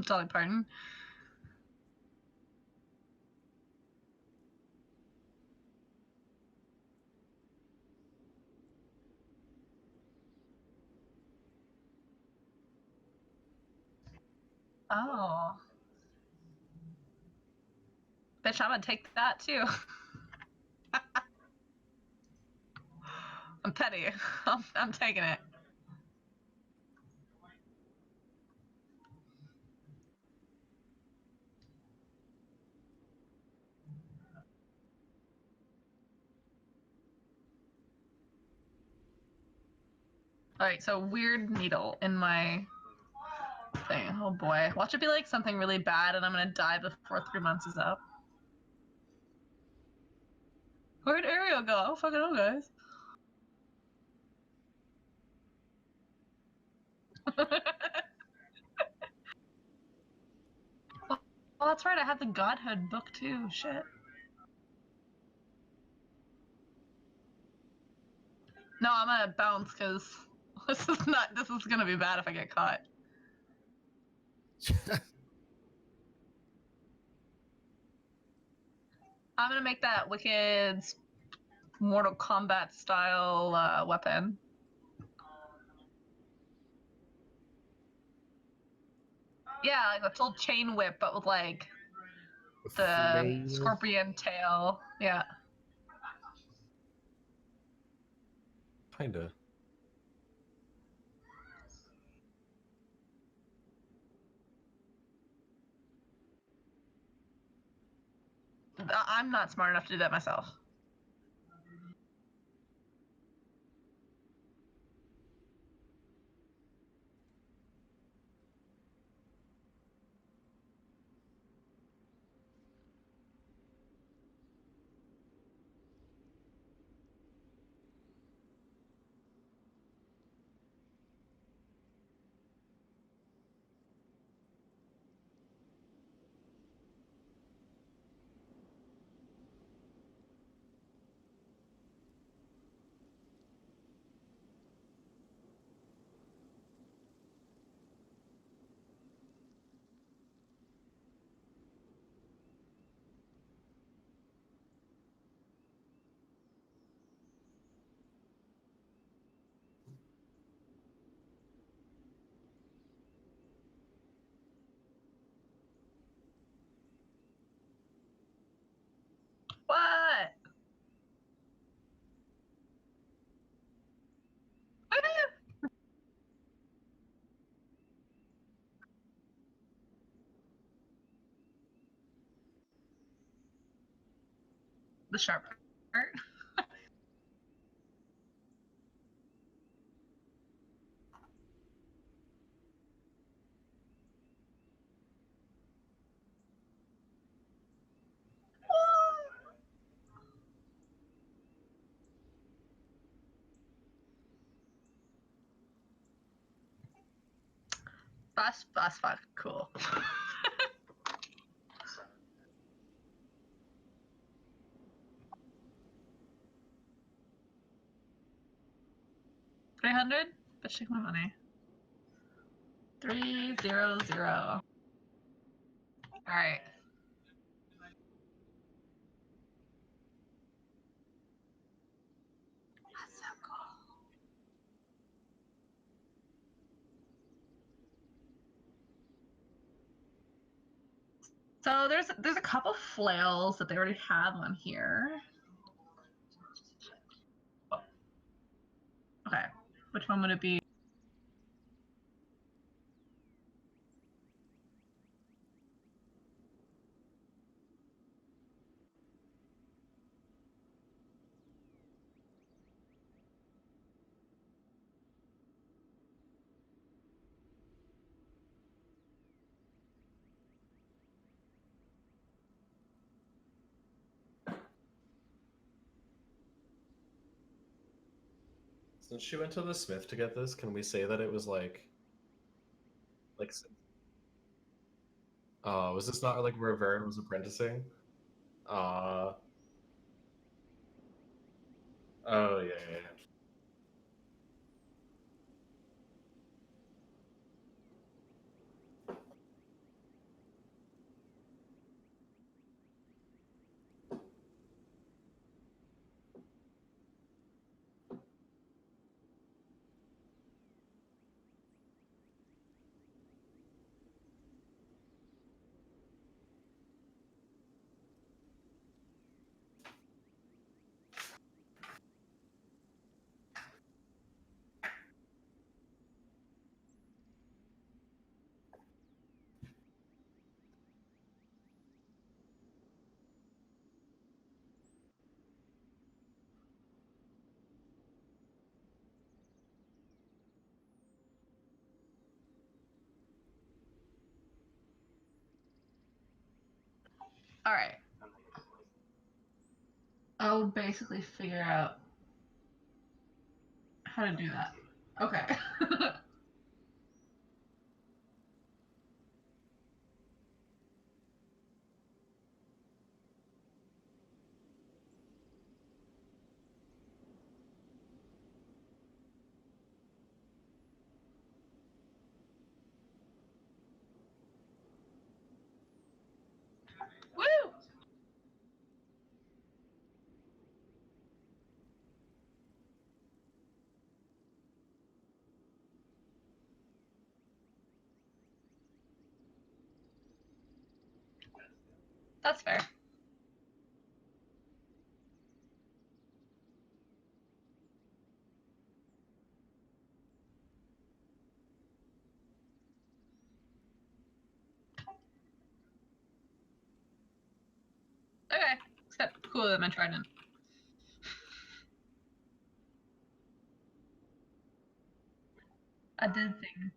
Dolly Parton. Oh. Bitch, I'm gonna take that too. I'm petty. I'm taking it. Alright, so weird needle in my thing. Oh boy. Watch it be like something really bad and I'm gonna die before 3 months is up. Where'd Ariel go? I don't fucking know, guys. Well, that's right, I had the Godhood book too. Shit. No, I'm gonna bounce because this is gonna be bad if I get caught. I'm gonna make that wicked Mortal Kombat style weapon. Yeah, like a full chain whip, but with like the Flail. scorpion tail. Yeah. Kinda. I'm not smart enough to do that myself. What? The sharp part. That's fucking cool. 300? Bitch, take my money. 300. All right. That's so cool. So there's a couple flails that they already have on here. Oh. Okay, which one would it be? Since she went to the Smith to get this, can we say that it was like was this not like where Varen was apprenticing? Uh oh yeah. All right. I'll basically figure out how to do that. Okay. Woo! That's fair. Okay. Except cooler than my trident. I did think.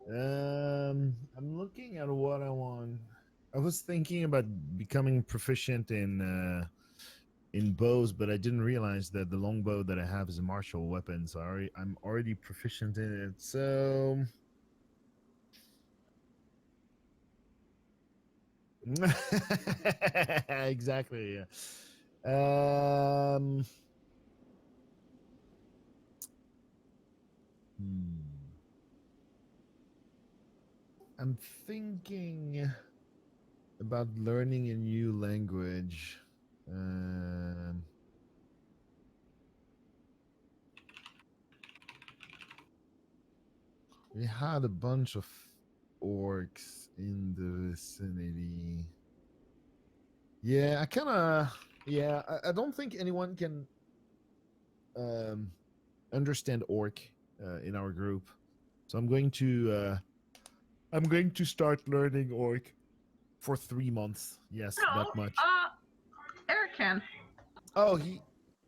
I'm looking at what I want. I was thinking about becoming proficient in bows, but I didn't realize that the longbow that I have is a martial weapon, so I'm already proficient in it. So exactly. Yeah. Um. I'm thinking about learning a new language. Um, we had a bunch of orcs in the vicinity. Yeah, I kind of. Yeah, I don't think anyone can um, understand orc in our group, so I'm going to start learning orc for 3 months. Yes, No. that much. Eric can. Oh, he.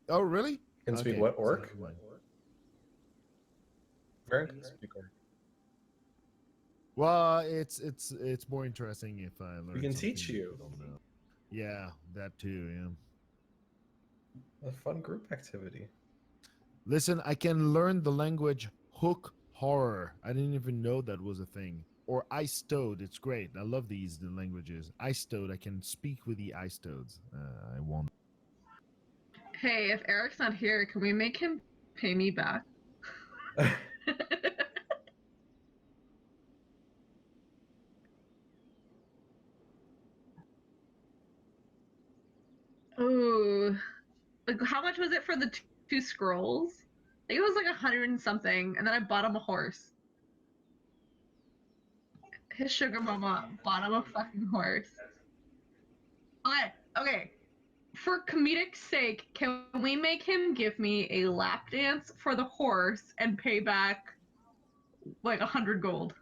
Oh, really? Can speak Okay, what so orc? never mind. Varen can speak orc. Well, it's more interesting if I learn We can something teach that you. don't know. Yeah, that too. Yeah. A fun group activity. Listen, I can learn the language hook horror. I didn't even know that was a thing. Or ice toad. It's great. I love the languages. Ice toad. I can speak with the ice toads. I want. Hey, if Eric's not here, can we make him pay me back? Ooh. Like, how much was it for the two scrolls? I think it was like 100 and something, and then I bought him a horse. His sugar mama bought him a fucking horse. Okay, okay. For comedic sake, can we make him give me a lap dance for the horse and pay back like 100 gold?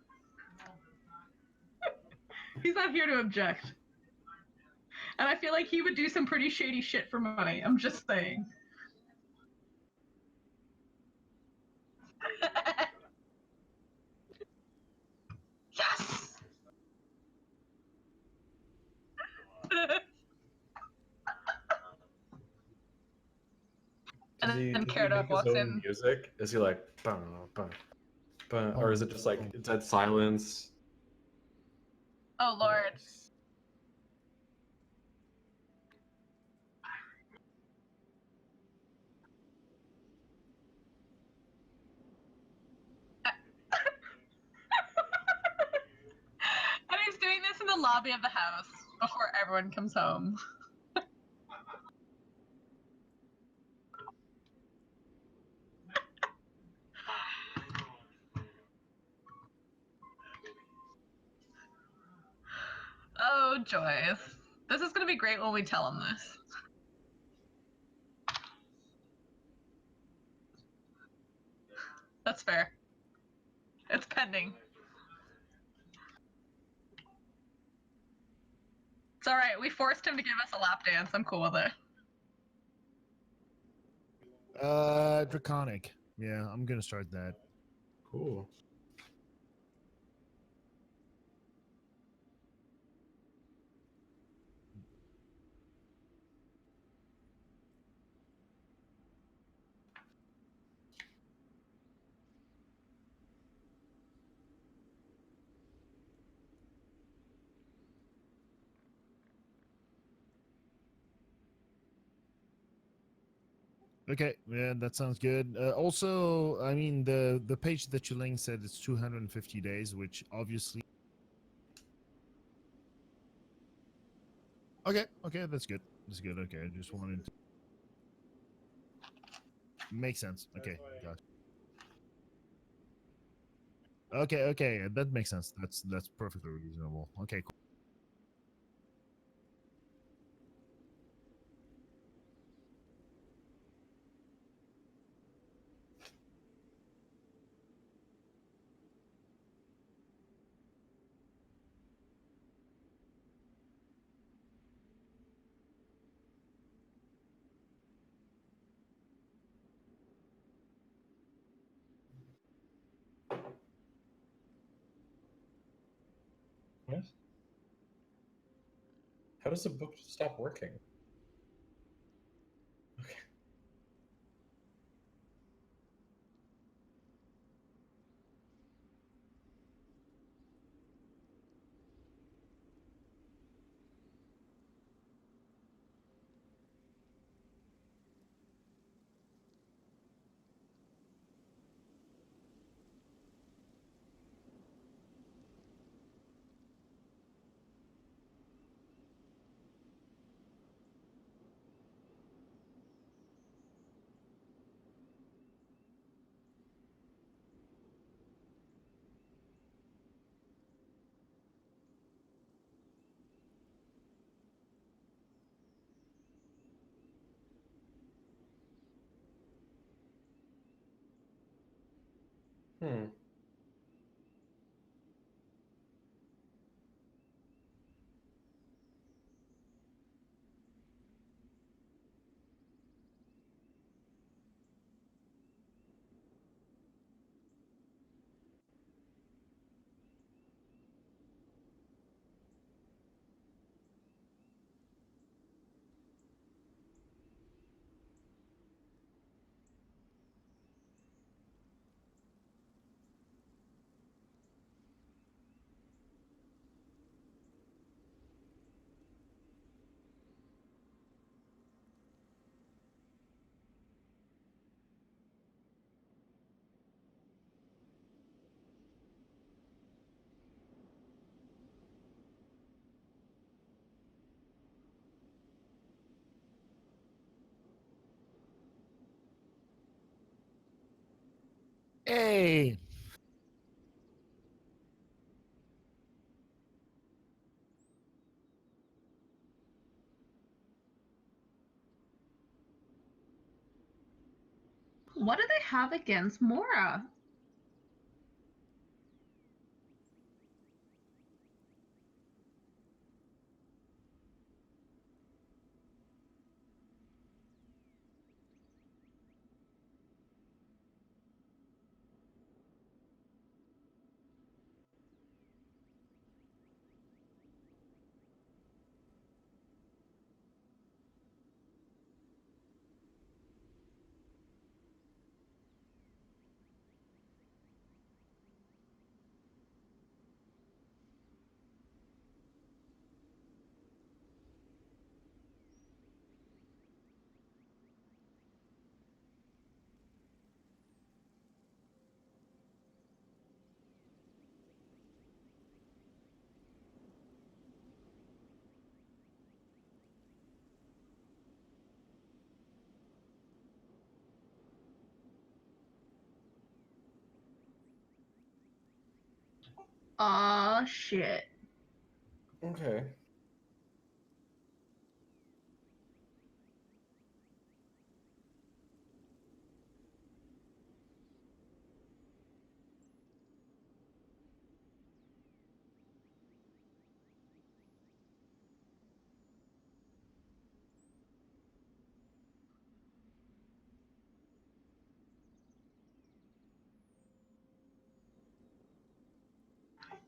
He's not here to object. And I feel like he would do some pretty shady shit for money. I'm just saying. Yes! And Does he then make Caradog his walks own in. music? Is he like, bum, bum, bum, or is it just like dead silence? Oh Lord. And he's doing this in the lobby of the house before everyone comes home. Oh, joys. This is going to be great when we tell him this. That's fair. It's pending. It's alright, we forced him to give us a lap dance. I'm cool with it. Draconic. Yeah, I'm gonna start that. Cool. Okay, yeah, that sounds good. Also, I mean, the page that you linked said it's 250 days, which obviously. Okay, okay, that's good. That's good. Okay, I just wanted to. Makes sense. Okay, got. Okay, okay, that makes sense. That's perfectly reasonable. Okay, cool. What? How does the book stop working? Okay. Hmm. Hey, What do they have against Mora? Aw, shit. Okay.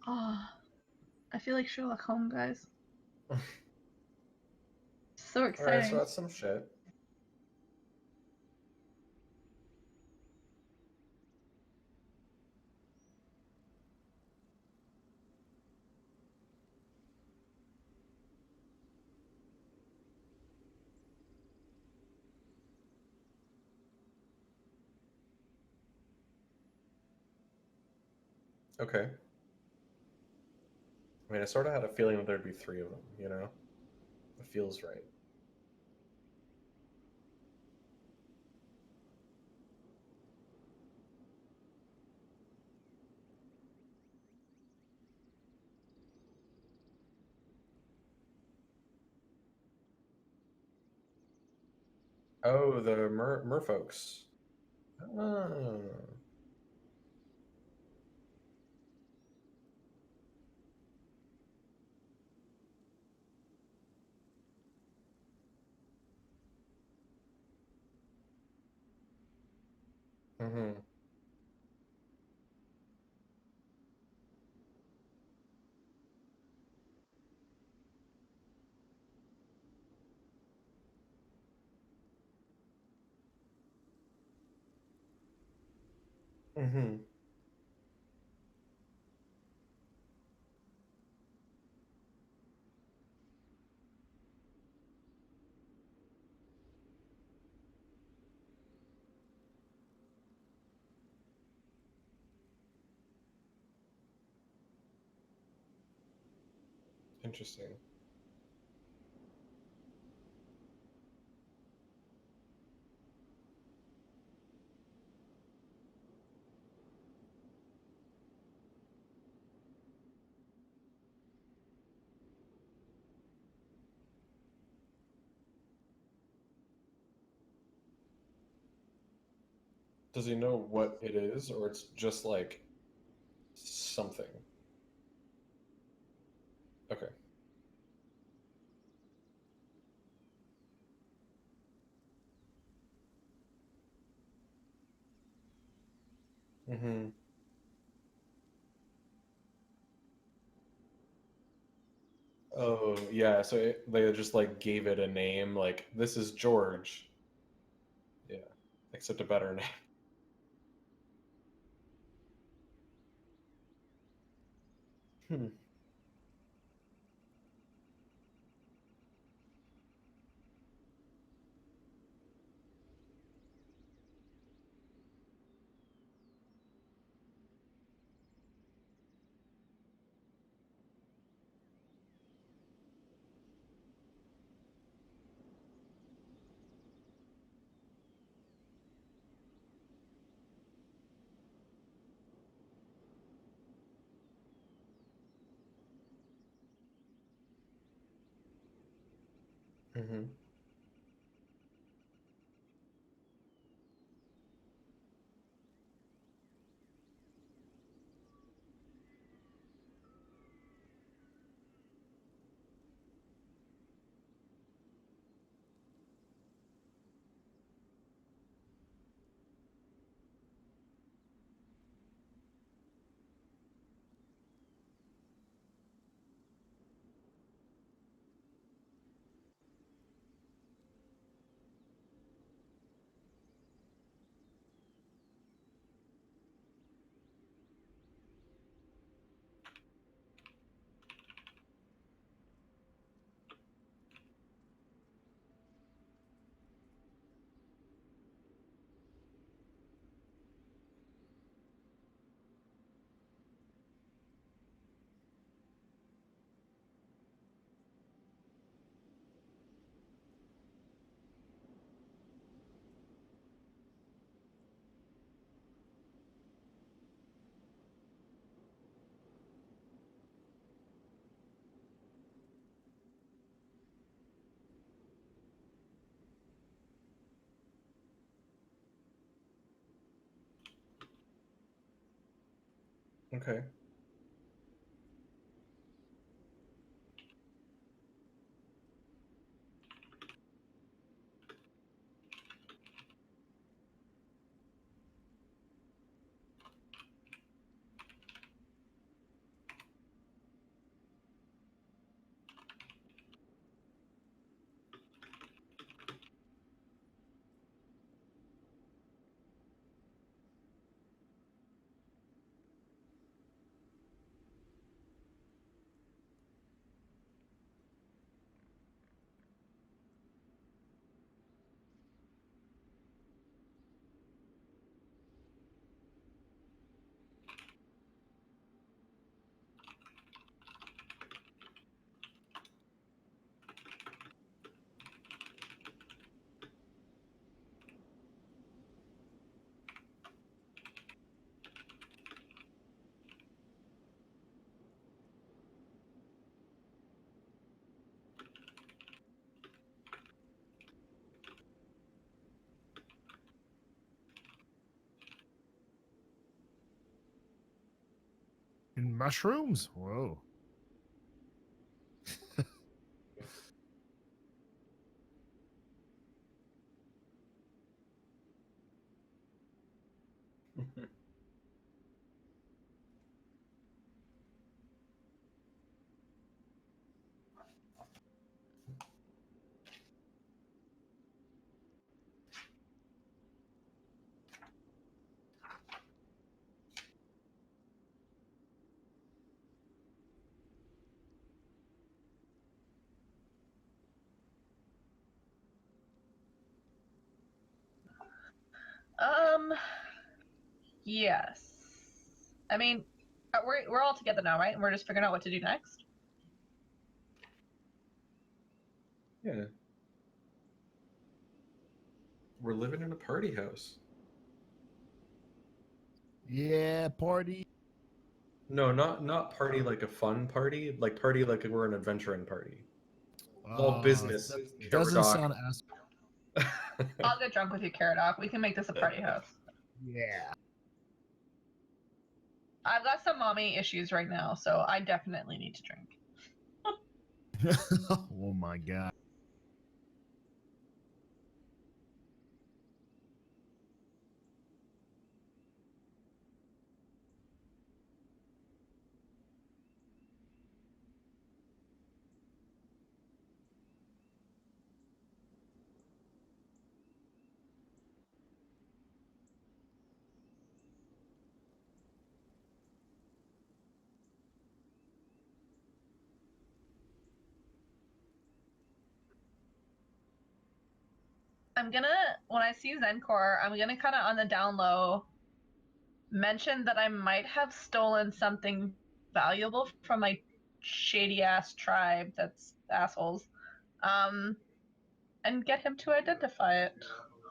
Oh, I feel like Sherlock Holmes, guys. So All right, so exciting. that's some shit. Okay. I mean, I sort of had a feeling that there'd be three of them, you know? It feels right. Oh, the merfolks. Oh. Mm-hmm. Mm-hmm. Interesting. Does he know what it is, or it's just like something? Okay. Mm-hmm. Oh, yeah. So they just like gave it a name, like this is George. Yeah, except a better name. Hmm. Mm-hmm. Okay. In mushrooms? Whoa. Yes. I mean, we're all together now, right? And we're just figuring out what to do next. Yeah. We're living in a party house. Yeah, party. No, not party like a fun party, like party like we're an adventuring party. All business, That Carrot doesn't Doc. sound as. I'll get drunk with you, Carrot Dog. We can make this a party house. Yeah. I've got some mommy issues right now, so I definitely need to drink. Oh my god. I'm gonna, when I see Zencor, I'm gonna kind of on the down low mention that I might have stolen something valuable from my shady ass tribe that's assholes. And get him to identify it,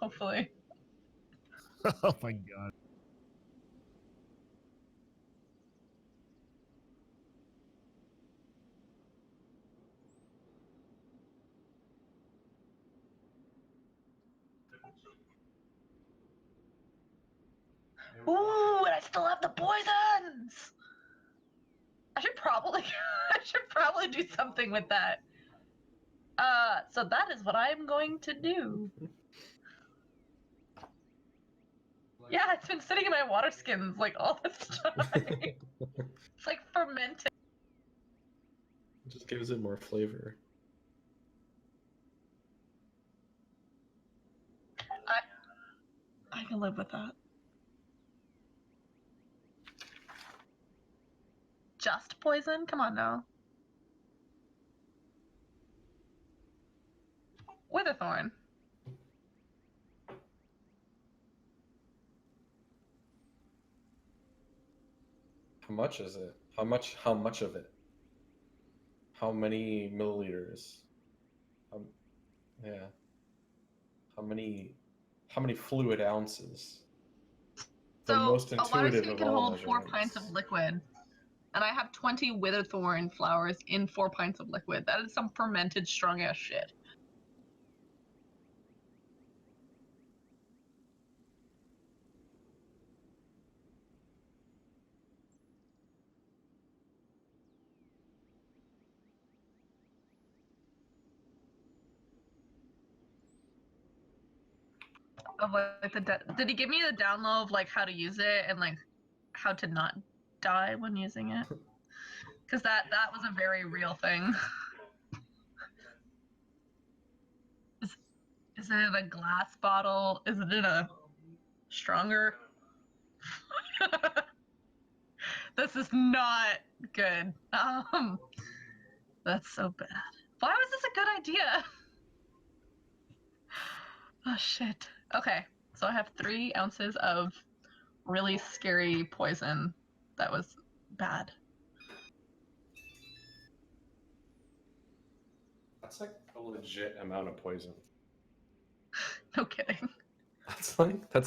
hopefully. Oh my god. Ooh, and I still have the poisons! I should probably I should probably do something with that. So that is what I'm going to do. Yeah, it's been sitting in my water skins like all this time. It's like fermented. It just gives it more flavor. I can live with that. Just poison? Come on now. Witherthorn. How much is it? How much of it? How many milliliters? Yeah. How many fluid ounces? The So most a water intuitive skin of can all hold 4 pints of measurements. liquid. And I have 20 Witherthorn flowers in 4 pints of liquid. That is some fermented strong ass shit. of like did he give me the download of like how to use it and like how to not die when using it? Because that was a very real thing. Is it in a glass bottle? Is it in a stronger? This is not good. That's so bad. Why was this a good idea? Oh shit. Okay, so I have 3 ounces of really scary poison that was bad. That's like a legit amount of poison. No kidding. That's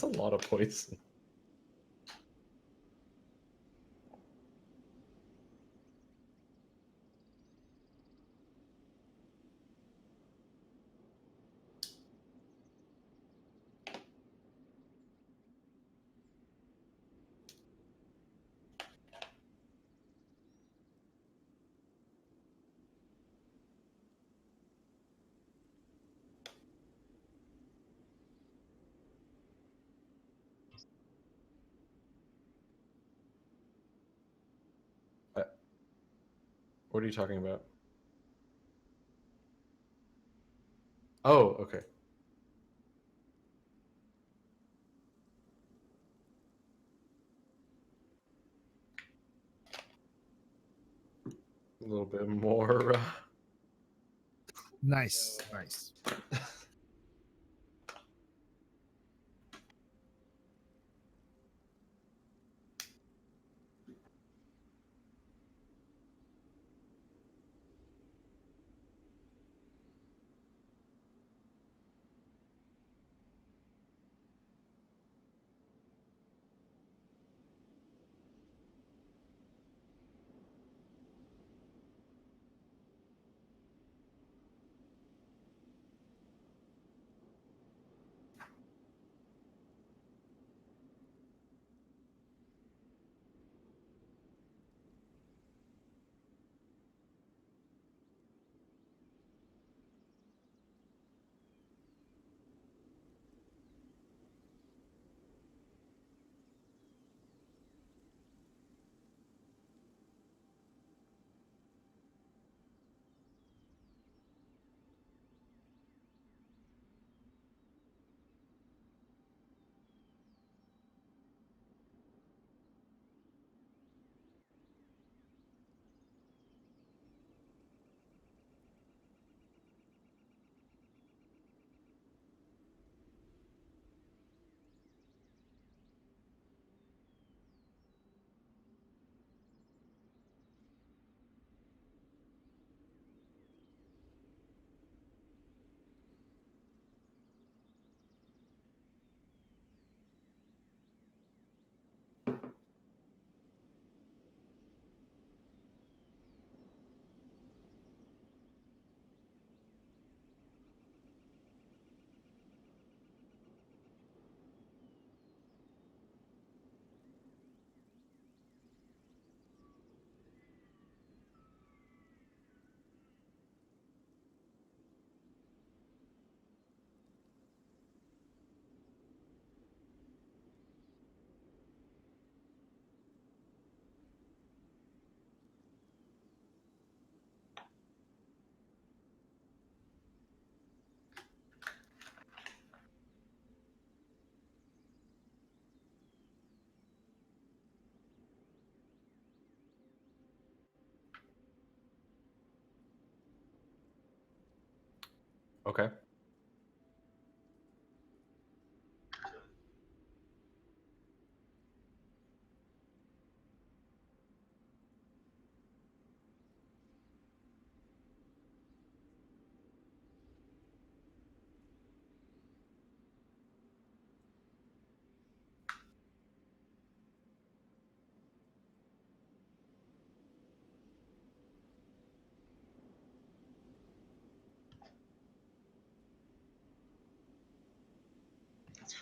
a lot of poison. What are you talking about? Oh, okay. A little bit more. Nice. Okay.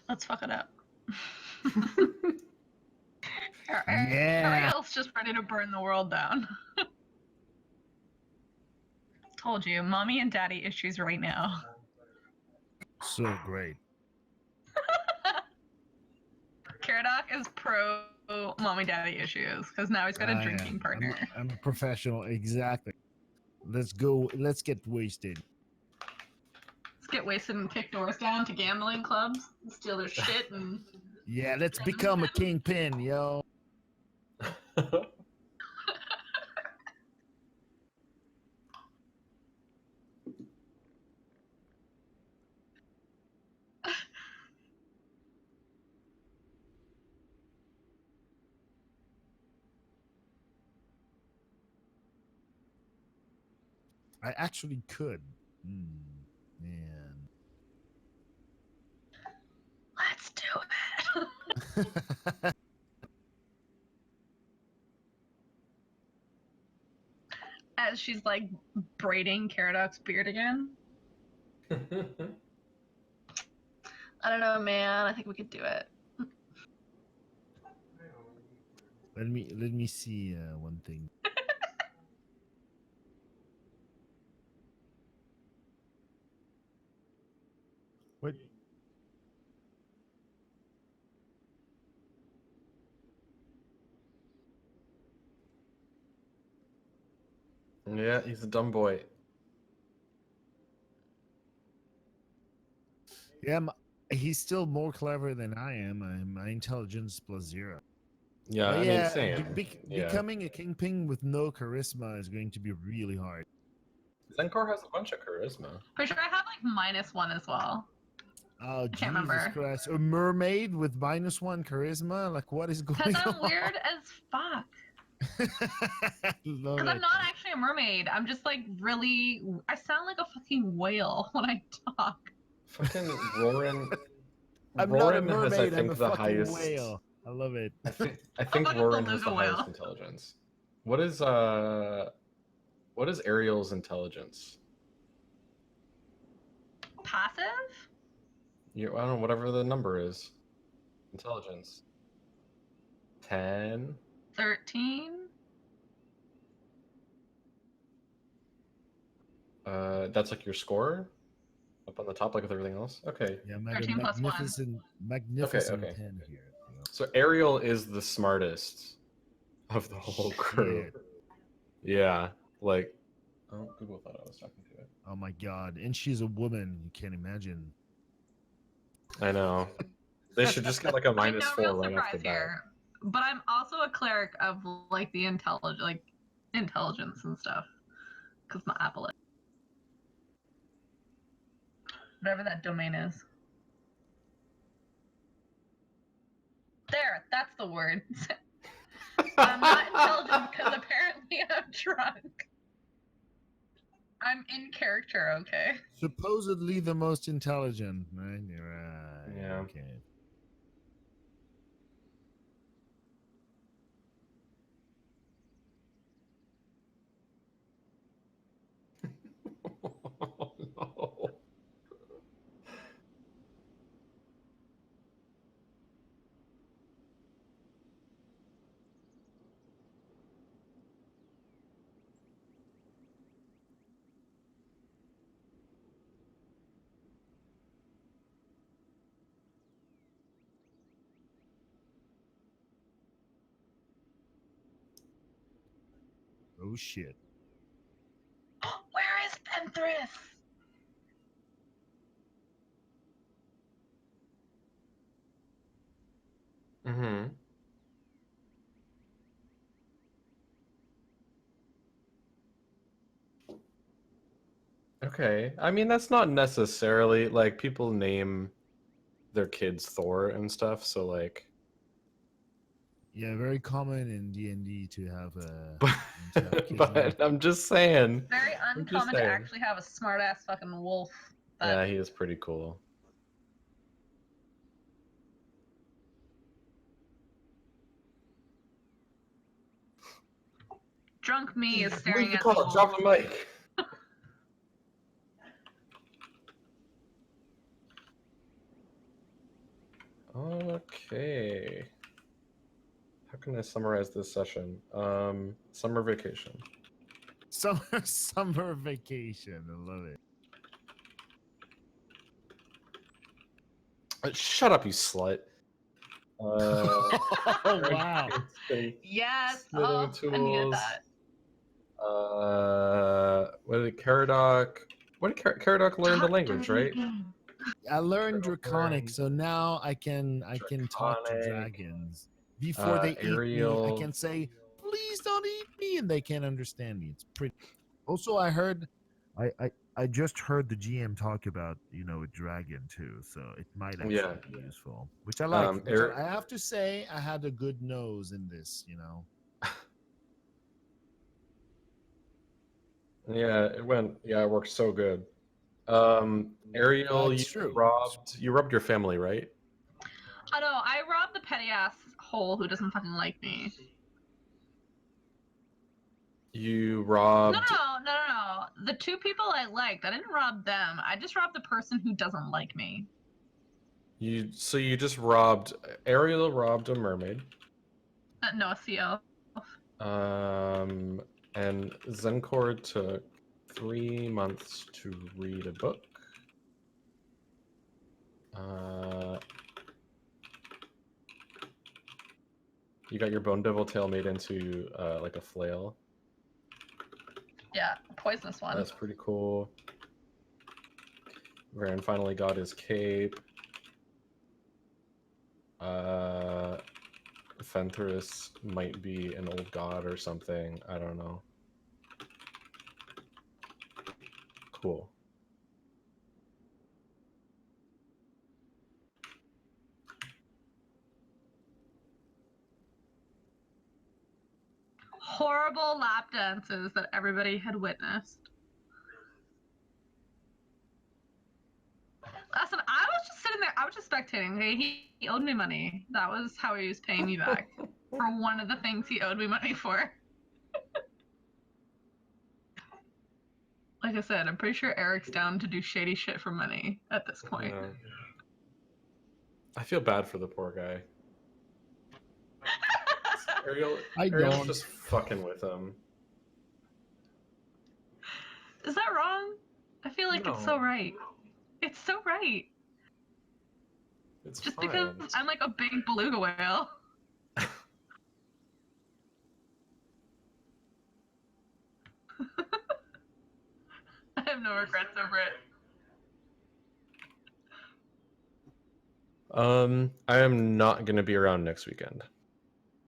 Let's fuck it up. Yeah. Ariel's just ready to burn the world down. Told you, mommy and daddy issues right now. So great. Caradoc is pro mommy daddy issues because now he's got a Ah, yeah. drinking partner. I'm a professional, exactly. Let's go. Let's get wasted. Let's get wasted and kick doors down to gambling clubs, and steal their shit, and Yeah, let's become a kingpin, yo. I actually could. Man. let's do it. As she's like braiding Caradoc's beard again. I don't know, man. I think we could do it. Let me see one thing. What? Yeah, he's a dumb boy. Yeah, he's still more clever than I am. My intelligence +0. Yeah, But I mean, yeah, same. Yeah. becoming a kingpin with no charisma is going to be really hard. Zenkor has a bunch of charisma. Pretty sure I have like -1 as well. Oh, can't Jesus remember. Christ. A mermaid with -1 charisma? Like, what is going Because on? I'm weird as fuck. Love Because I'm it. not actually a mermaid. I'm just like really. I sound like a fucking whale when I talk. Fucking Roran. I'm not a Roran has, I mermaid, I'm think, a the fucking highest. whale. I love it. I think fucking Roran has the beluga whale. highest intelligence. What is Ariel's intelligence? Passive? I don't know, whatever the number is. Intelligence. 10. 13? That's like your score? Up on the top, like with everything else? Okay. Yeah, 13 plus 1. magnificent Okay. 10 here. You know? So Ariel is the smartest of the whole crew. Shit. Yeah. Like, oh, Google thought I was talking to it. Oh my god. And she's a woman. You can't imagine. I know. They should just get like a I know, -4 real right off surprise the bat. here. But I'm also a cleric of like the intelligence and stuff. Because my Apple. Whatever that domain is. There, that's the word. I'm not intelligent because apparently I'm drunk. I'm in character, okay? Supposedly the most intelligent, right? Right. Yeah. Okay. Oh, no. Oh shit. Where is Penthris? Mm-hmm. Okay. I mean, that's not necessarily like people name their kids Thor and stuff, so like Yeah, very common in D&D to have a but I'm just saying. Very I'm just uncommon to saying. actually have a smart ass fucking wolf. Yeah, he is pretty cool. Drunk me is staring at the Call it. wolf. Drop the mic. Okay. How can I summarize this session? Summer vacation. Summer vacation. I love it. Shut up, you slut. Oh wow! Yes. Smithing Oh, I needed tools. that. What did Caradoc? What did Caradoc learn the language, right? I learned Draconic, Learned so now I can talk to Draconic. dragons before they eat me. I Ariel. can say, "Please don't eat me," and they can't understand me. It's pretty. Also, I heard, I just heard the GM talk about a dragon too, so it might actually Yeah. be useful, which I like. Which Ar- I have to say, I had a good nose in this. Yeah, it went. Yeah, it worked so good. Ariel, That's true. you robbed your family, right? Oh no, I robbed the petty ass hole who doesn't fucking like me. You No, robbed. no, no, no, no. The two people I liked, I didn't rob them. I just robbed the person who doesn't like me. So you just robbed. Ariel robbed a mermaid. No, CO. And Zencor took 3 months to read a book. You got your bone devil tail made into like a flail. Yeah, poisonous one. That's pretty cool. Varen finally got his cape. Fenthras might be an old god or something. I don't know. Cool. Horrible lap dances that everybody had witnessed. Listen, I was just sitting there. I was just spectating. Okay, he owed me money. That was how he was paying me back for one of the things he owed me money for. Like I said, I'm pretty sure Eric's down to do shady shit for money at this point. Yeah. I feel bad for the poor guy. Ariel's just fucking with him. Is that wrong? I feel like it's so right. It's so right. It's just fine. because I'm like a big beluga whale. I have no regrets over it. I am not gonna be around next weekend.